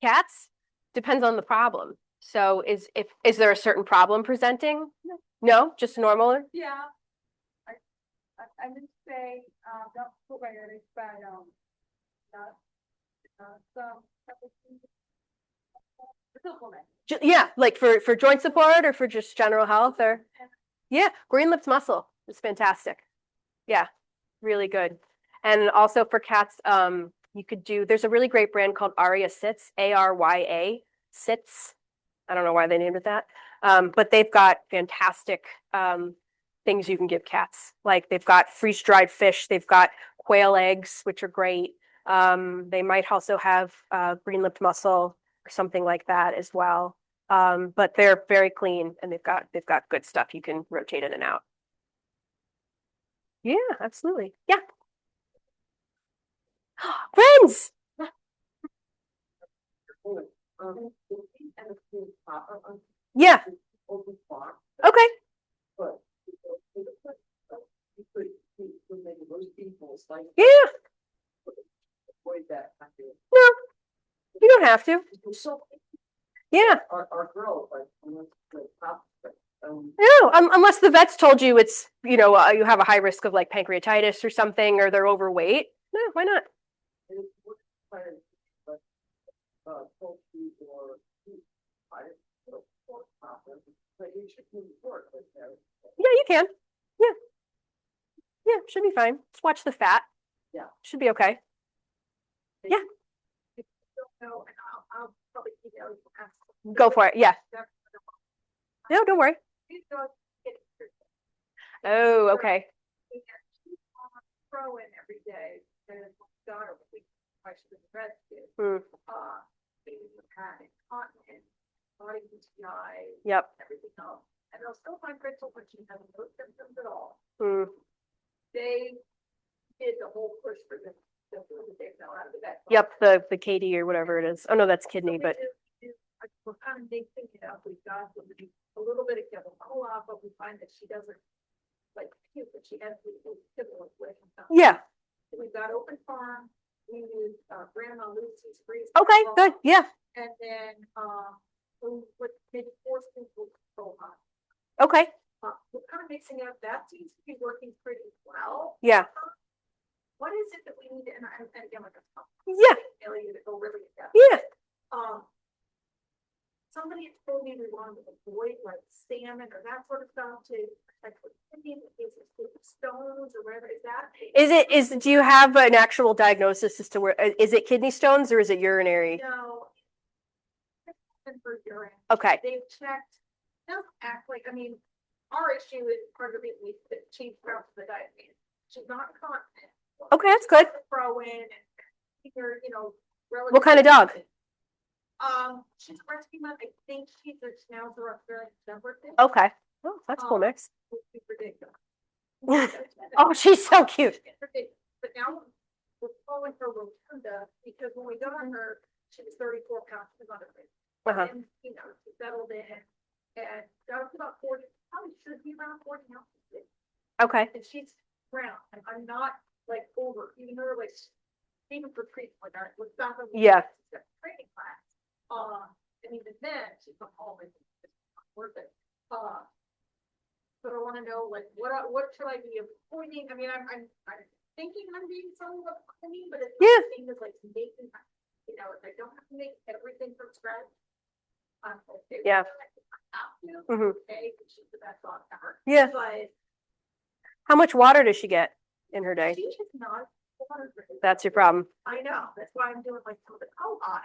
Cats depends on the problem. So is there a certain problem presenting? No, just normal. Yeah, I didn't say, not probiotics, but, not, some supplement. Yeah, like for joint support or for just general health, or yeah, green lips muscle is fantastic. Yeah, really good. And also for cats, you could do, there's a really great brand called Aria Sits, Arya Sits. I don't know why they named it that. But they've got fantastic things you can give cats. Like they've got freeze-dried fish, they've got quail eggs, which are great. They might also have green-lipped mussel or something like that as well. But they're very clean and they've got good stuff you can rotate in and out. Yeah, absolutely. Yeah. Friends. Yeah. Okay. You could maybe most people's like Yeah, avoid that. no, you don't have to. So Yeah, our girl, like top, no, unless the vets told you it's, you have a high risk of like pancreatitis or something, or they're overweight. No, why not? poultry or meat, I don't pork problem, but you should move forward with that. Yeah, you can. Yeah, yeah, should be fine. Just watch the fat. Yeah. Should be okay. Yeah. If you don't know, and I'll probably email you. Ask. Go for it. Yeah. No, don't worry. These dogs get it. Oh, okay. She's on Pro-In every day, and my daughter, I should have rescued. Hmm. Baby had incontinence, body UTI, Yep. everything else. And they'll still find Crystal, but she has no symptoms at all. Hmm. They did the whole push for them. The they fell out of the vet. Yep, the KD or whatever it is. Oh no, that's kidney, but We're kind of mixing it up. We've got a little bit of kibble off, but we find that she doesn't like puke, but she has kibble with. yeah. We've got open farm. We use Grandma Lucy's freeze. Okay, good. Yeah. And then with maybe 4 spoonfuls of soda. Okay. We're kind of mixing it up. That seems to be working pretty well. Yeah. What is it that we need to, and again, like Yeah. failure to go really in depth. Yeah. Somebody had told me we wanted to avoid like salmon or that sort of stuff to like kidneys, stones or whatever. Do you have an actual diagnosis as to where, is it kidney stones or is it urinary? No. For urine. Okay. They've checked, don't act like, I mean, our issue is part of it, we changed around to the diabetes. She's not continent. Okay, that's good. Throw in and her, What kind of dog? She's a rescue mom. I think she's a schnauzer Australian shepherd. Okay. Oh, that's cool mix. It's ridiculous. Oh, she's so cute. It's ridiculous. But now we're calling her Rotunda because when we got her, she was 34 pounds. She was on her face. Uh-huh. And, she settled in and got up to about 40, probably should be around 40 ounces. Okay. And she's round. And I'm not like over, even though like, even for treatment, like, with Dr. Yeah. Training class. And even then, she's not always worth it. But I want to know, like, what should I be avoiding? I mean, I'm thinking I'm being somewhat clean, but it's not the same as like making, if I don't have to make everything from scratch. I'm okay. Yeah. Okay, she's the best dog ever. Yeah. But How much water does she get in her day? she is not water drinking. That's your problem. I know. That's why I'm doing like some of the co-op.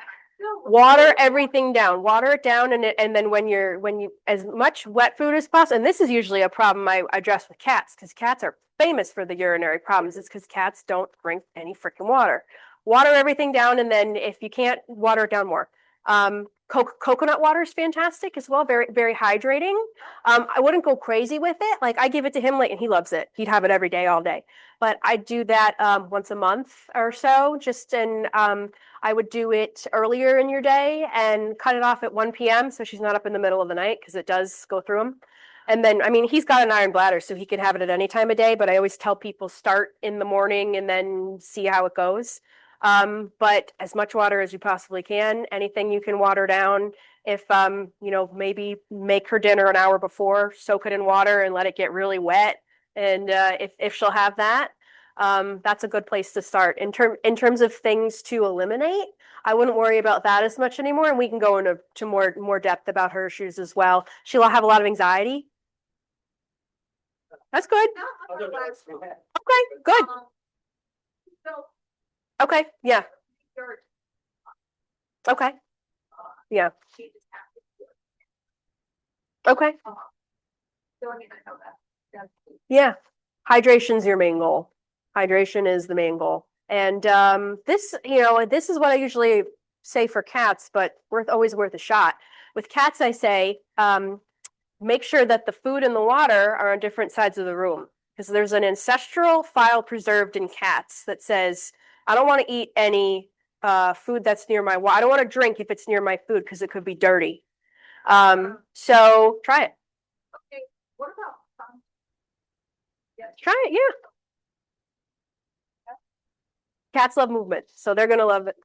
Water everything down, water it down, and then when you as much wet food as possible. And this is usually a problem I address with cats because cats are famous for the urinary problems. It's because cats don't drink any freaking water. Water everything down, and then if you can't, water it down more. Coconut water is fantastic as well, very, very hydrating. I wouldn't go crazy with it. Like I give it to him and he loves it. He'd have it every day, all day. But I do that once a month or so, I would do it earlier in your day and cut it off at 1 p.m. so she's not up in the middle of the night because it does go through him. And then, I mean, he's got an iron bladder, so he can have it at any time of day, but I always tell people start in the morning and then see how it goes. But as much water as you possibly can, anything you can water down. If, maybe make her dinner an hour before, soak it in water and let it get really wet. And if she'll have that, that's a good place to start. In terms of things to eliminate, I wouldn't worry about that as much anymore. And we can go into more depth about her issues as well. She'll have a lot of anxiety. That's good. Okay, good. Okay, yeah. Okay. Yeah. Okay. Yeah. Hydration's your main goal. Hydration is the main goal. And this is what I usually say for cats, but always worth a shot. With cats, I say, make sure that the food and the water are on different sides of the room. Because there's an ancestral file preserved in cats that says, I don't want to eat any food that's near my water. I don't want to drink if it's near my food because it could be dirty. So try it. Okay, what about Try it, yeah. Cats love movement, so they're gonna love it.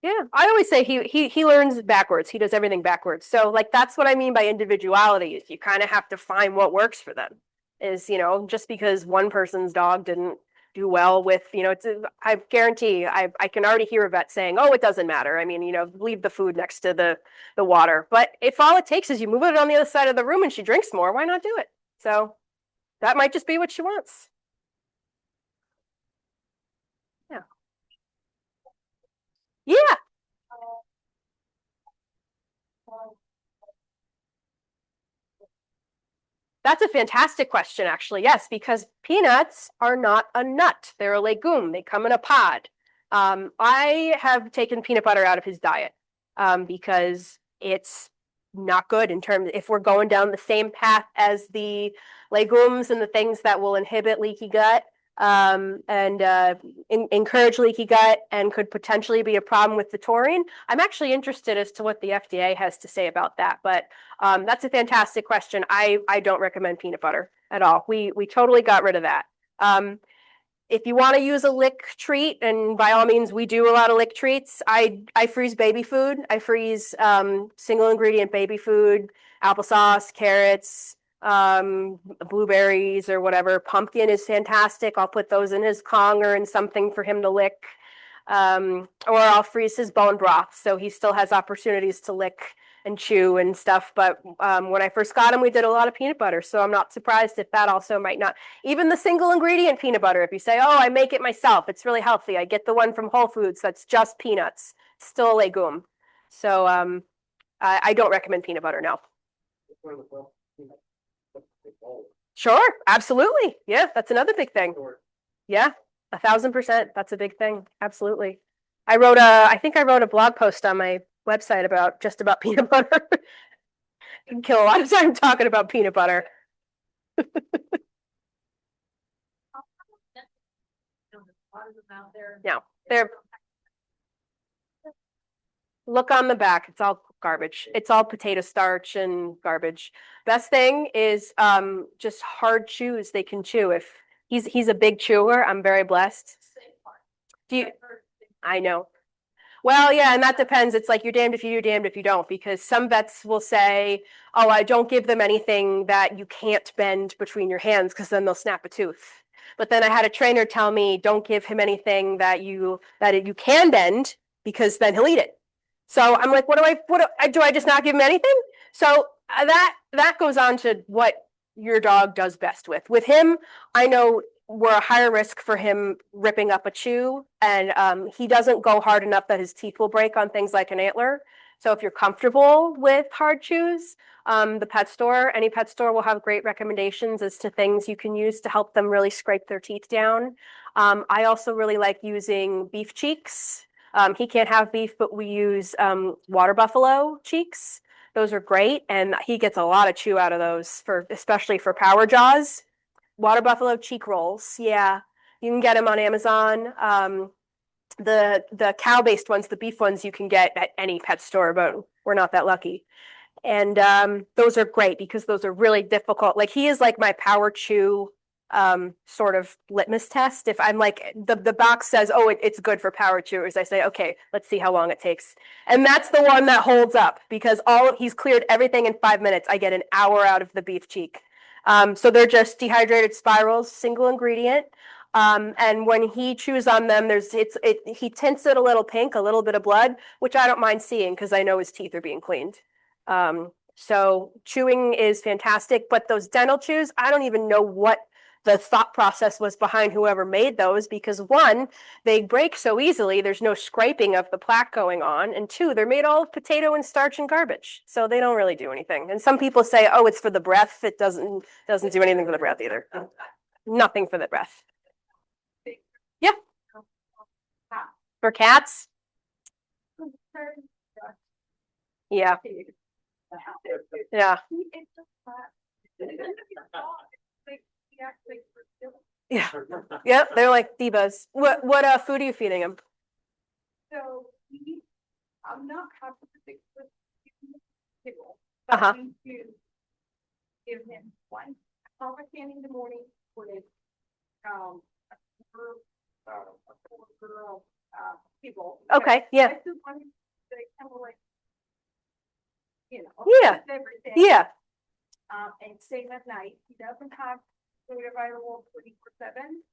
Yeah, I always say he learns backwards. He does everything backwards. So like that's what I mean by individuality is you kind of have to find what works for them. Is, just because one person's dog didn't do well with, I guarantee I can already hear a vet saying, "Oh, it doesn't matter." I mean, leave the food next to the water. But if all it takes is you move it on the other side of the room and she drinks more, why not do it? So that might just be what she wants. Yeah. Yeah. That's a fantastic question, actually. Yes, because peanuts are not a nut. They're a legume. They come in a pod. I have taken peanut butter out of his diet because it's not good in terms if we're going down the same path as the legumes and the things that will inhibit leaky gut and encourage leaky gut and could potentially be a problem with the taurine. I'm actually interested as to what the FDA has to say about that, but that's a fantastic question. I don't recommend peanut butter at all. We totally got rid of that. If you want to use a lick treat, and by all means, we do a lot of lick treats. I freeze baby food. I freeze single ingredient baby food, applesauce, carrots, blueberries or whatever. Pumpkin is fantastic. I'll put those in his Kong or in something for him to lick. Or I'll freeze his bone broth so he still has opportunities to lick and chew and stuff. But when I first got him, we did a lot of peanut butter. So I'm not surprised if that also might not. Even the single ingredient peanut butter, if you say, oh, I make it myself, it's really healthy. I get the one from Whole Foods that's just peanuts, still a legume. So I don't recommend peanut butter, no. Sure, absolutely. Yeah, that's another big thing. Yeah, 1,000%. That's a big thing. Absolutely. I think I wrote a blog post on my website about just about peanut butter. You can kill a lot of time talking about peanut butter. No, they're look on the back. It's all garbage. It's all potato starch and garbage. Best thing is just hard chews they can chew. If he's a big chewer, I'm very blessed. Do you? I know. Well, yeah, and that depends. It's like you're damned if you do, damned if you don't, because some vets will say, "Oh, I don't give them anything that you can't bend between your hands, because then they'll snap a tooth." But then I had a trainer tell me, "Don't give him anything that you can bend, because then he'll eat it." So I'm like, do I just not give him anything? So that goes on to what your dog does best with. With him, I know we're a higher risk for him ripping up a chew, and he doesn't go hard enough that his teeth will break on things like an antler. So if you're comfortable with hard chews, any pet store will have great recommendations as to things you can use to help them really scrape their teeth down. I also really like using beef cheeks. He can't have beef, but we use water buffalo cheeks. Those are great, and he gets a lot of chew out of those, especially for power jaws. Water buffalo cheek rolls, yeah, you can get them on Amazon. The cow-based ones, the beef ones, you can get at any pet store, but we're not that lucky. And those are great because those are really difficult. Like he is like my power chew sort of litmus test. If I'm like the box says, oh, it's good for power chewers, I say, okay, let's see how long it takes. And that's the one that holds up because he's cleared everything in 5 minutes. I get an hour out of the beef cheek. So they're just dehydrated spirals, single ingredient. And when he chews on them, he tints it a little pink, a little bit of blood, which I don't mind seeing because I know his teeth are being cleaned. So chewing is fantastic, but those dental chews, I don't even know what the thought process was behind whoever made those, because one, they break so easily, there's no scraping of the plaque going on, and two, they're made all of potato and starch and garbage, so they don't really do anything. And some people say, oh, it's for the breath. It doesn't do anything for the breath either. Nothing for the breath. Yeah. For cats? Yeah. Yeah. Yeah. Yeah, they're like divas. What food are you feeding them? So I'm not comfortable with kibble. Uh-huh. To give him one candy in the morning with, girl, people. Okay, yeah, I just wanted to kind of like, you know. Yeah. Everything. yeah, And same at night, he doesn't have food available 24/7.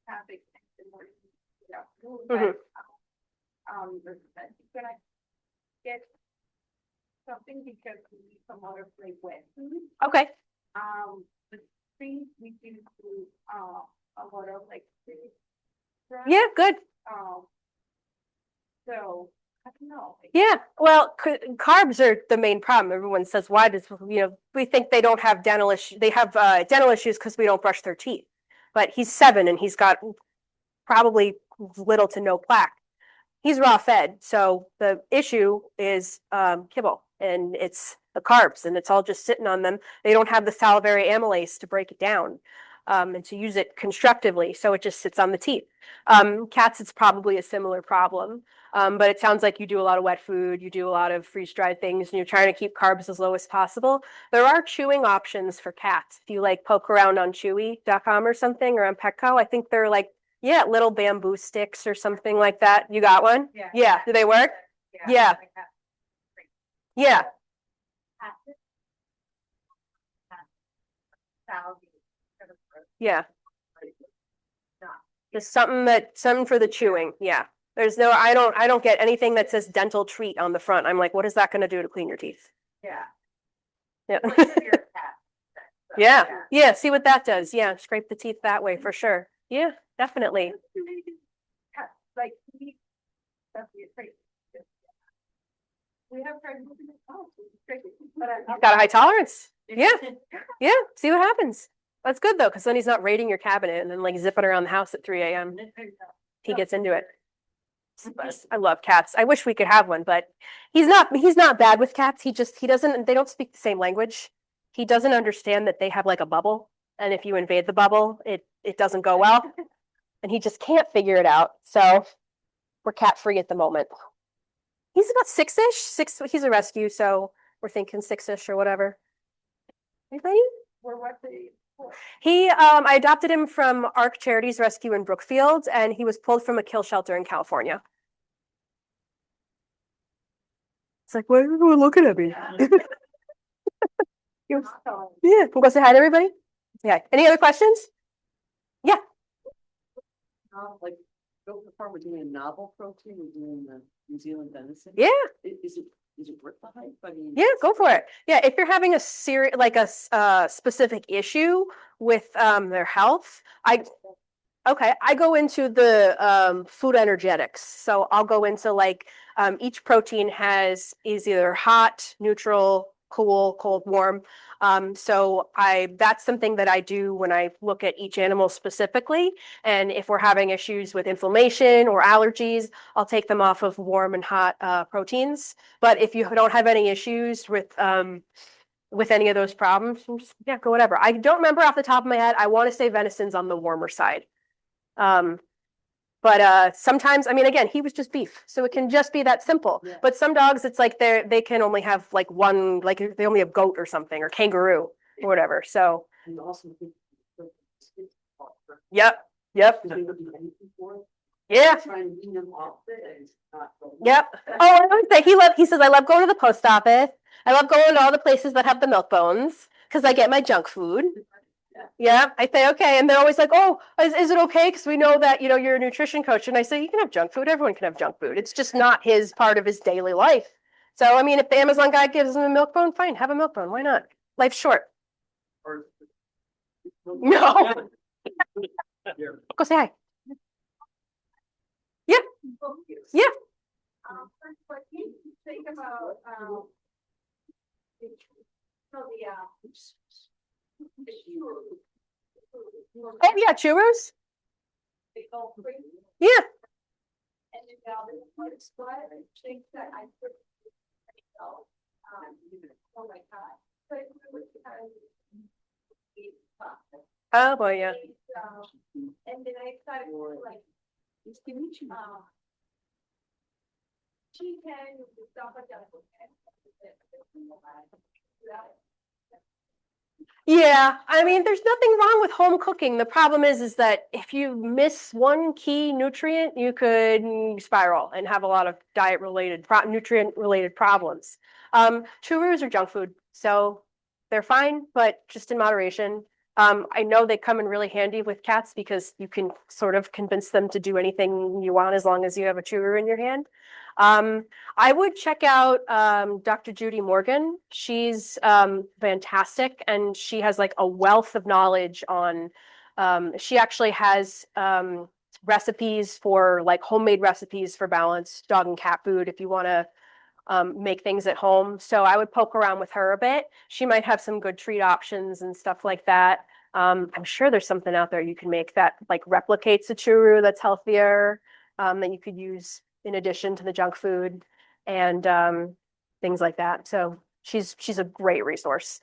Have it in the morning, Mhm. but he's gonna get something because we need some other like wet food. okay, The things we do, a lot of like food. yeah, good. So, I don't know. Yeah, well, carbs are the main problem. Everyone says, why does, we think they don't have dental issues. They have dental issues because we don't brush their teeth. But he's 7 and he's got probably little to no plaque. He's raw fed. So the issue is kibble and it's the carbs and it's all just sitting on them. They don't have the salivary amylase to break it down and to use it constructively. So it just sits on the teeth. Cats, it's probably a similar problem. But it sounds like you do a lot of wet food, you do a lot of freeze-dried things, and you're trying to keep carbs as low as possible. There are chewing options for cats. If you like poke around on chewy.com or something or on Petco, I think they're like, yeah, little bamboo sticks or something like that. You got one? Yeah. Yeah. Do they work? Yeah. Yeah. Yeah. There's something for the chewing. Yeah. There's no, I don't get anything that says dental treat on the front. I'm like, what is that going to do to clean your teeth? Yeah. Yeah. Well, it's your cat, so, Yeah. Yeah. See what that does. Yeah. Scrape the teeth that way for sure. Yeah, definitely. Like, that's crazy. We have tried moving it out, it's crazy, but Got a high tolerance. Yeah. Yeah. See what happens. That's good though, because then he's not raiding your cabinet and then like zipping around the house at 3 a.m. He gets into it. I love cats. I wish we could have one, but he's not bad with cats. He doesn't, they don't speak the same language. He doesn't understand that they have like a bubble. And if you invade the bubble, it doesn't go well. And he just can't figure it out. So we're cat free at the moment. He's about 6-ish. He's a rescue, so we're thinking 6-ish or whatever. Anybody? We're what the. I adopted him from Arc Charities Rescue in Brookfield, and he was pulled from a kill shelter in California. It's like, why are you looking at me? Yeah, we'll go say hi to everybody. Yeah. Any other questions? Yeah. Like, go before we're doing a novel protein, we're doing the New Zealand venison. Yeah. Is it worth the hype? I mean, Yeah, go for it. Yeah, if you're having a specific issue with their health, I go into the food energetics. So I'll go into like each protein is either hot, neutral, cool, cold, warm. So that's something that I do when I look at each animal specifically. And if we're having issues with inflammation or allergies, I'll take them off of warm and hot proteins. But if you don't have any issues with any of those problems, just, yeah, go whatever. I don't remember off the top of my head. I want to say venison's on the warmer side. But sometimes, I mean, again, he was just beef, so it can just be that simple. Yeah. But some dogs, it's like they can only have like one, like they only have goat or something or kangaroo or whatever. So and also. yep. They would do anything for it. Yeah. Try and wean them off it and it's not. Yep. Oh, I always say he says, I love going to the post office. I love going to all the places that have the milk bones because I get my junk food. Yeah, I say, okay. And they're always like, oh, is it okay? Because we know that, you're a nutrition coach. And I say, you can have junk food. Everyone can have junk food. It's just not his part of his daily life. So, I mean, if the Amazon guy gives him a milk bone, fine, have a milk bone. Why not? Life's short. Or- No. Go say hi. Yeah. Yeah. First, what you think about, Oh, yeah, churros. Yeah. And then what I think that I put. Oh my God. So it was kind of. Oh, boy, yeah. And then I started like. Chicken, stuff like that. Yeah, I mean, there's nothing wrong with home cooking. The problem is that if you miss one key nutrient, you could spiral and have a lot of nutrient related problems. Churros are junk food, so they're fine, but just in moderation. I know they come in really handy with cats because you can sort of convince them to do anything you want as long as you have a churro in your hand. Um, I would check out Dr. Judy Morgan. She's fantastic, and she has like a wealth of knowledge on. She actually has recipes for like homemade recipes for balanced dog and cat food if you want to make things at home. So I would poke around with her a bit. She might have some good treat options and stuff like that. I'm sure there's something out there you can make that like replicates a churu that's healthier that you could use in addition to the junk food and things like that. So she's a great resource.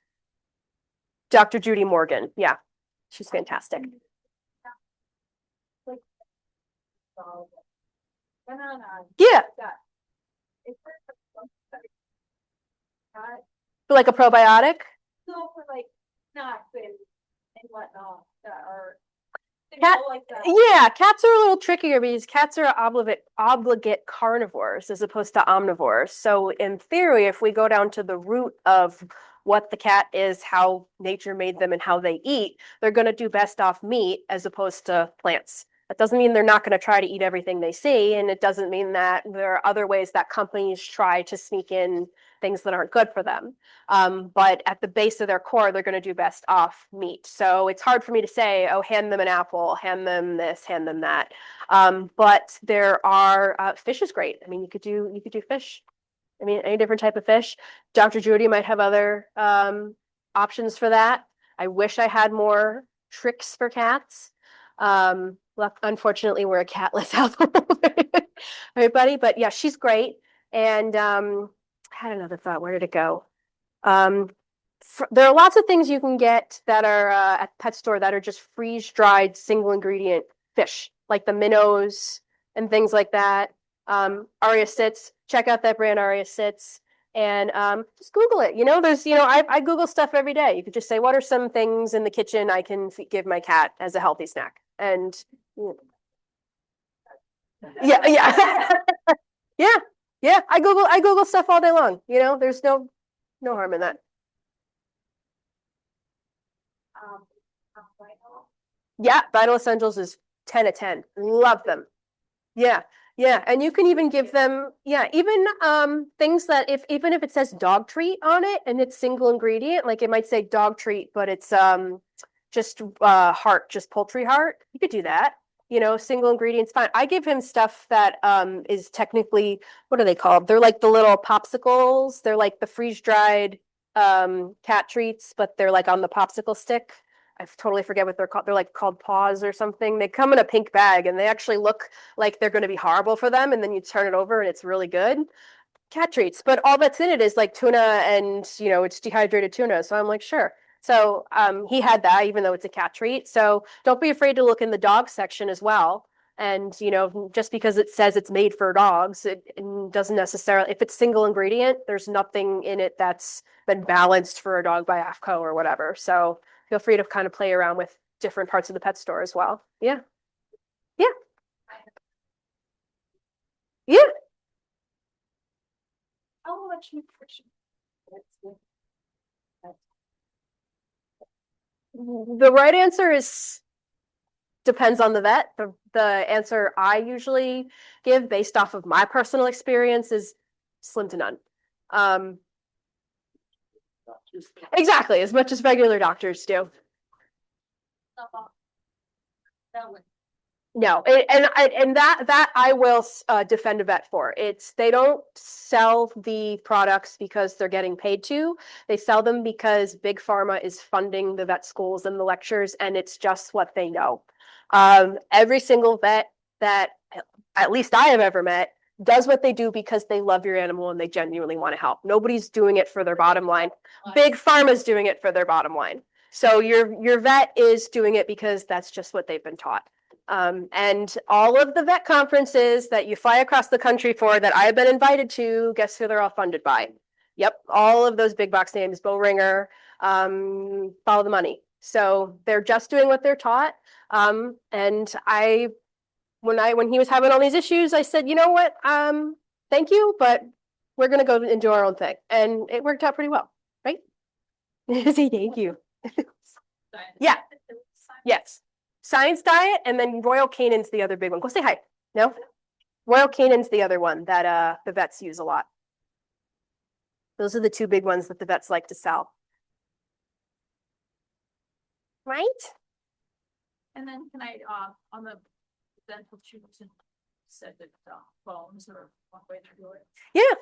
Dr. Judy Morgan. Yeah, she's fantastic. Like, so, banana. Yeah, That. Is there something that like a probiotic. still for like snacks and whatnot that are Cat, like that? yeah, cats are a little trickier because cats are obligate carnivores as opposed to omnivores. So in theory, if we go down to the root of what the cat is, how nature made them, and how they eat, they're going to do best off meat as opposed to plants. That doesn't mean they're not going to try to eat everything they see, and it doesn't mean that there are other ways that companies try to sneak in things that aren't good for them. But at the base of their core, they're going to do best off meat. So it's hard for me to say, oh, hand them an apple, hand them this, hand them that. But there are fish is great. I mean, you could do fish. I mean, any different type of fish. Dr. Judy might have other options for that. I wish I had more tricks for cats. Unfortunately, we're a catless household, right, buddy? But yeah, she's great. And I had another thought. Where did it go? Um, there are lots of things you can get that are at the pet store that are just freeze dried single ingredient fish, like the minnows and things like that. Aria Sits, check out that brand Aria Sits and just Google it. You know, I Google stuff every day. You could just say, what are some things in the kitchen I can give my cat as a healthy snack? And yeah, yeah, yeah, yeah. I Google stuff all day long. You know, there's no harm in that. Um, right now. Yeah, Vital Essentials is 10 of 10. Love them. Yeah. Yeah. And you can even give them, yeah, even things that even if it says dog treat on it and it's single ingredient, like it might say dog treat, but it's just heart, just poultry heart. You could do that. You know, single ingredients, fine. I give him stuff that is technically, what are they called? They're like the little popsicles. They're like the freeze-dried cat treats, but they're like on the popsicle stick. I totally forget what they're called. They're like called paws or something. They come in a pink bag and they actually look like they're going to be horrible for them. And then you turn it over and it's really good. Cat treats, but all that's in it is like tuna and, you know, it's dehydrated tuna. So I'm like, sure. So he had that, even though it's a cat treat. So don't be afraid to look in the dog section as well. And, you know, just because it says it's made for dogs, it doesn't necessarily, if it's single ingredient, there's nothing in it that's been balanced for a dog by AFCO or whatever. So feel free to kind of play around with different parts of the pet store as well. Yeah. Yeah. Yeah. How much nutrition? The right answer is depends on the vet. The answer I usually give based off of my personal experience is slim to none. Exactly, as much as regular doctors do. No, and that I will defend a vet for. It's they don't sell the products because they're getting paid to. They sell them because big pharma is funding the vet schools and the lectures, and it's just what they know. Every single vet that at least I have ever met does what they do because they love your animal and they genuinely want to help. Nobody's doing it for their bottom line. Big pharma's doing it for their bottom line. So your vet is doing it because that's just what they've been taught. And all of the vet conferences that you fly across the country for that I've been invited to, guess who they're all funded by? Yep, all of those big box names, Boehringer, follow the money. So they're just doing what they're taught. And when he was having all these issues, I said, you know what? Thank you, but we're gonna go and do our own thing. And it worked out pretty well, right? Say thank you. Yeah. Yes. Science diet, and then Royal Canin's the other big one. Go say hi. No? Royal Canin's the other one that the vets use a lot. Those are the two big ones that the vets like to sell. Right? And then can I, on the dental treatment, said that bones are one way to do it. Yeah.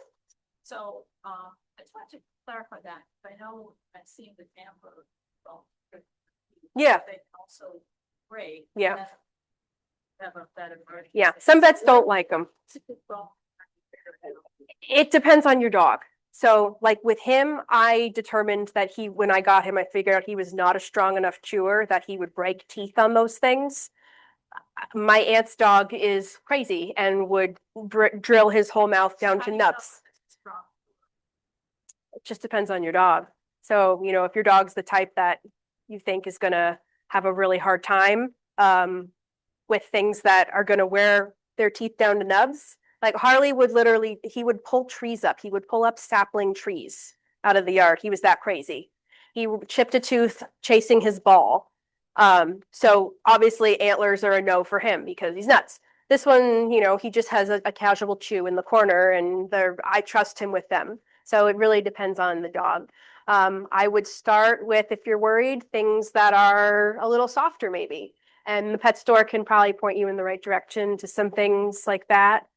So, I just want to clarify that. I know I've seen the camper. Well, Yeah. they also break. Yeah. Have a better version. Yeah. Some vets don't like them. It depends on your dog. So like with him, I determined that when I got him, I figured out he was not a strong enough chewer that he would break teeth on those things. My aunt's dog is crazy and would drill his whole mouth down to nubs. It just depends on your dog. So, if your dog's the type that you think is going to have a really hard time with things that are going to wear their teeth down to nubs, like Harley would he would pull trees up. He would pull up sapling trees out of the yard. He was that crazy. He chipped a tooth chasing his ball. So obviously antlers are a no for him because he's nuts. This one, he just has a casual chew in the corner, and I trust him with them. So it really depends on the dog. I would start with, if you're worried, things that are a little softer maybe. And the pet store can probably point you in the right direction to some things like that.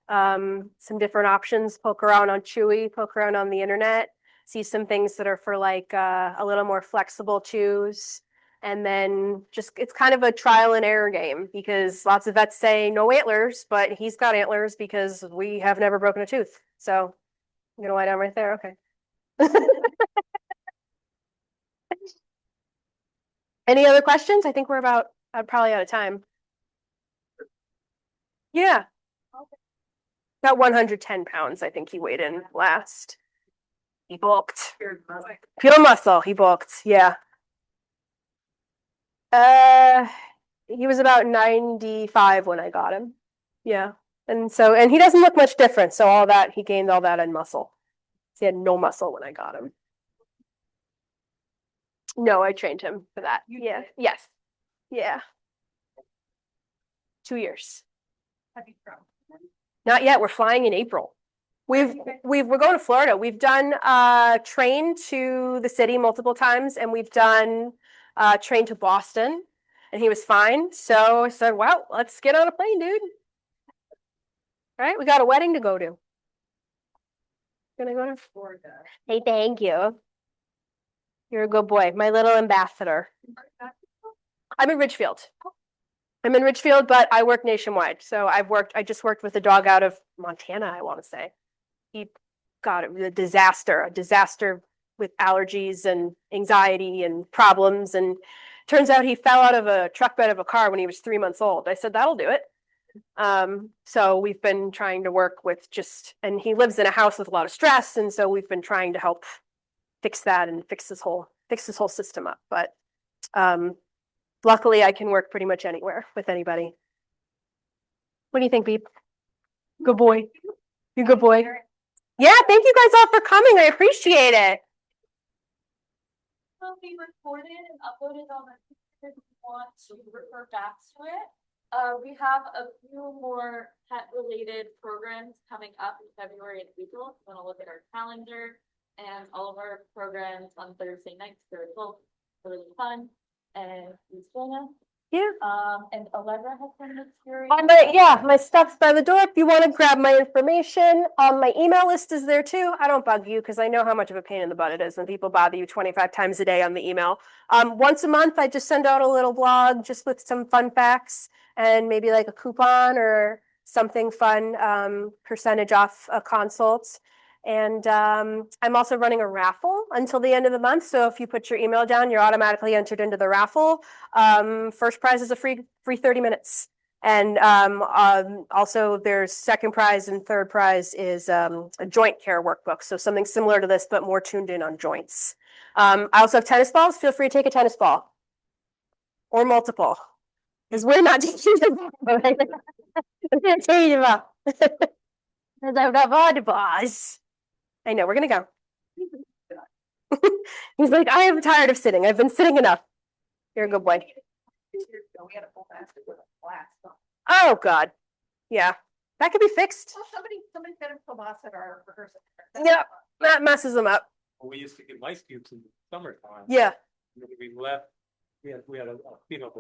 Some different options, poke around on Chewy, poke around on the internet, see some things that are for like a little more flexible chews. And then it's kind of a trial and error game because lots of vets say no antlers, but he's got antlers because we have never broken a tooth. So I'm gonna lie down right there. Okay. Any other questions? I think we're probably out of time. Yeah. About 110 pounds, I think he weighed in last. He bulked. Pure muscle, he bulked, yeah. He was about 95 when I got him. Yeah. And he doesn't look much different. So he gained all that in muscle. He had no muscle when I got him. No, I trained him for that. Yeah. Yes. Yeah. 2 years. Have you grown? Not yet. We're flying in April. We're going to Florida. We've done train to the city multiple times, and we've done train to Boston, and he was fine. So I said, "Well, let's get on a plane, dude." All right, we got a wedding to go to. Gonna go to Florida. Hey, thank you. You're a good boy, my little ambassador. I'm in Ridgefield. But I work nationwide. So I just worked with a dog out of Montana, I want to say. He got a disaster with allergies and anxiety and problems. And turns out he fell out of a truck bed of a car when he was 3 months old. I said, that'll do it. So we've been trying to work with and he lives in a house with a lot of stress. And so we've been trying to help fix that and fix this whole system up. But luckily I can work pretty much anywhere with anybody. What do you think, Beep? Good boy. You're a good boy. Yeah, thank you guys all for coming. I appreciate it. Will be recorded and uploaded on the if you want to refer back to it. We have a few more pet related programs coming up in February and April. If you want to look at our calendar, and all of our programs on Thursday nights, they're both really fun and useful. Yeah. And Allegra has been material. My stuff's by the door. If you want to grab my information, my email list is there too. I don't bug you because I know how much of a pain in the butt it is when people bother you 25 times a day on the email. Once a month, I just send out a little blog just with some fun facts and maybe like a coupon or something fun, percentage off a consult. And I'm also running a raffle until the end of the month. So if you put your email down, you're automatically entered into the raffle. First prize is a free 30 minutes. And also there's second prize and third prize is a joint care workbook. So something similar to this, but more tuned in on joints. I also have tennis balls. Feel free to take a tennis ball. Or multiple. Because we're not taking them out. I'm gonna take them out. Because I've got volleyballs. I know, we're gonna go. He's like, I am tired of sitting. I've been sitting enough. You're a good boy. We had a full basket with a glass. Oh, God. Yeah, that could be fixed. Well, somebody fed him kielbasa at our rehearsal. Yep. That messes them up. We used to get ice cubes in the summertime. Yeah. We left, we had a female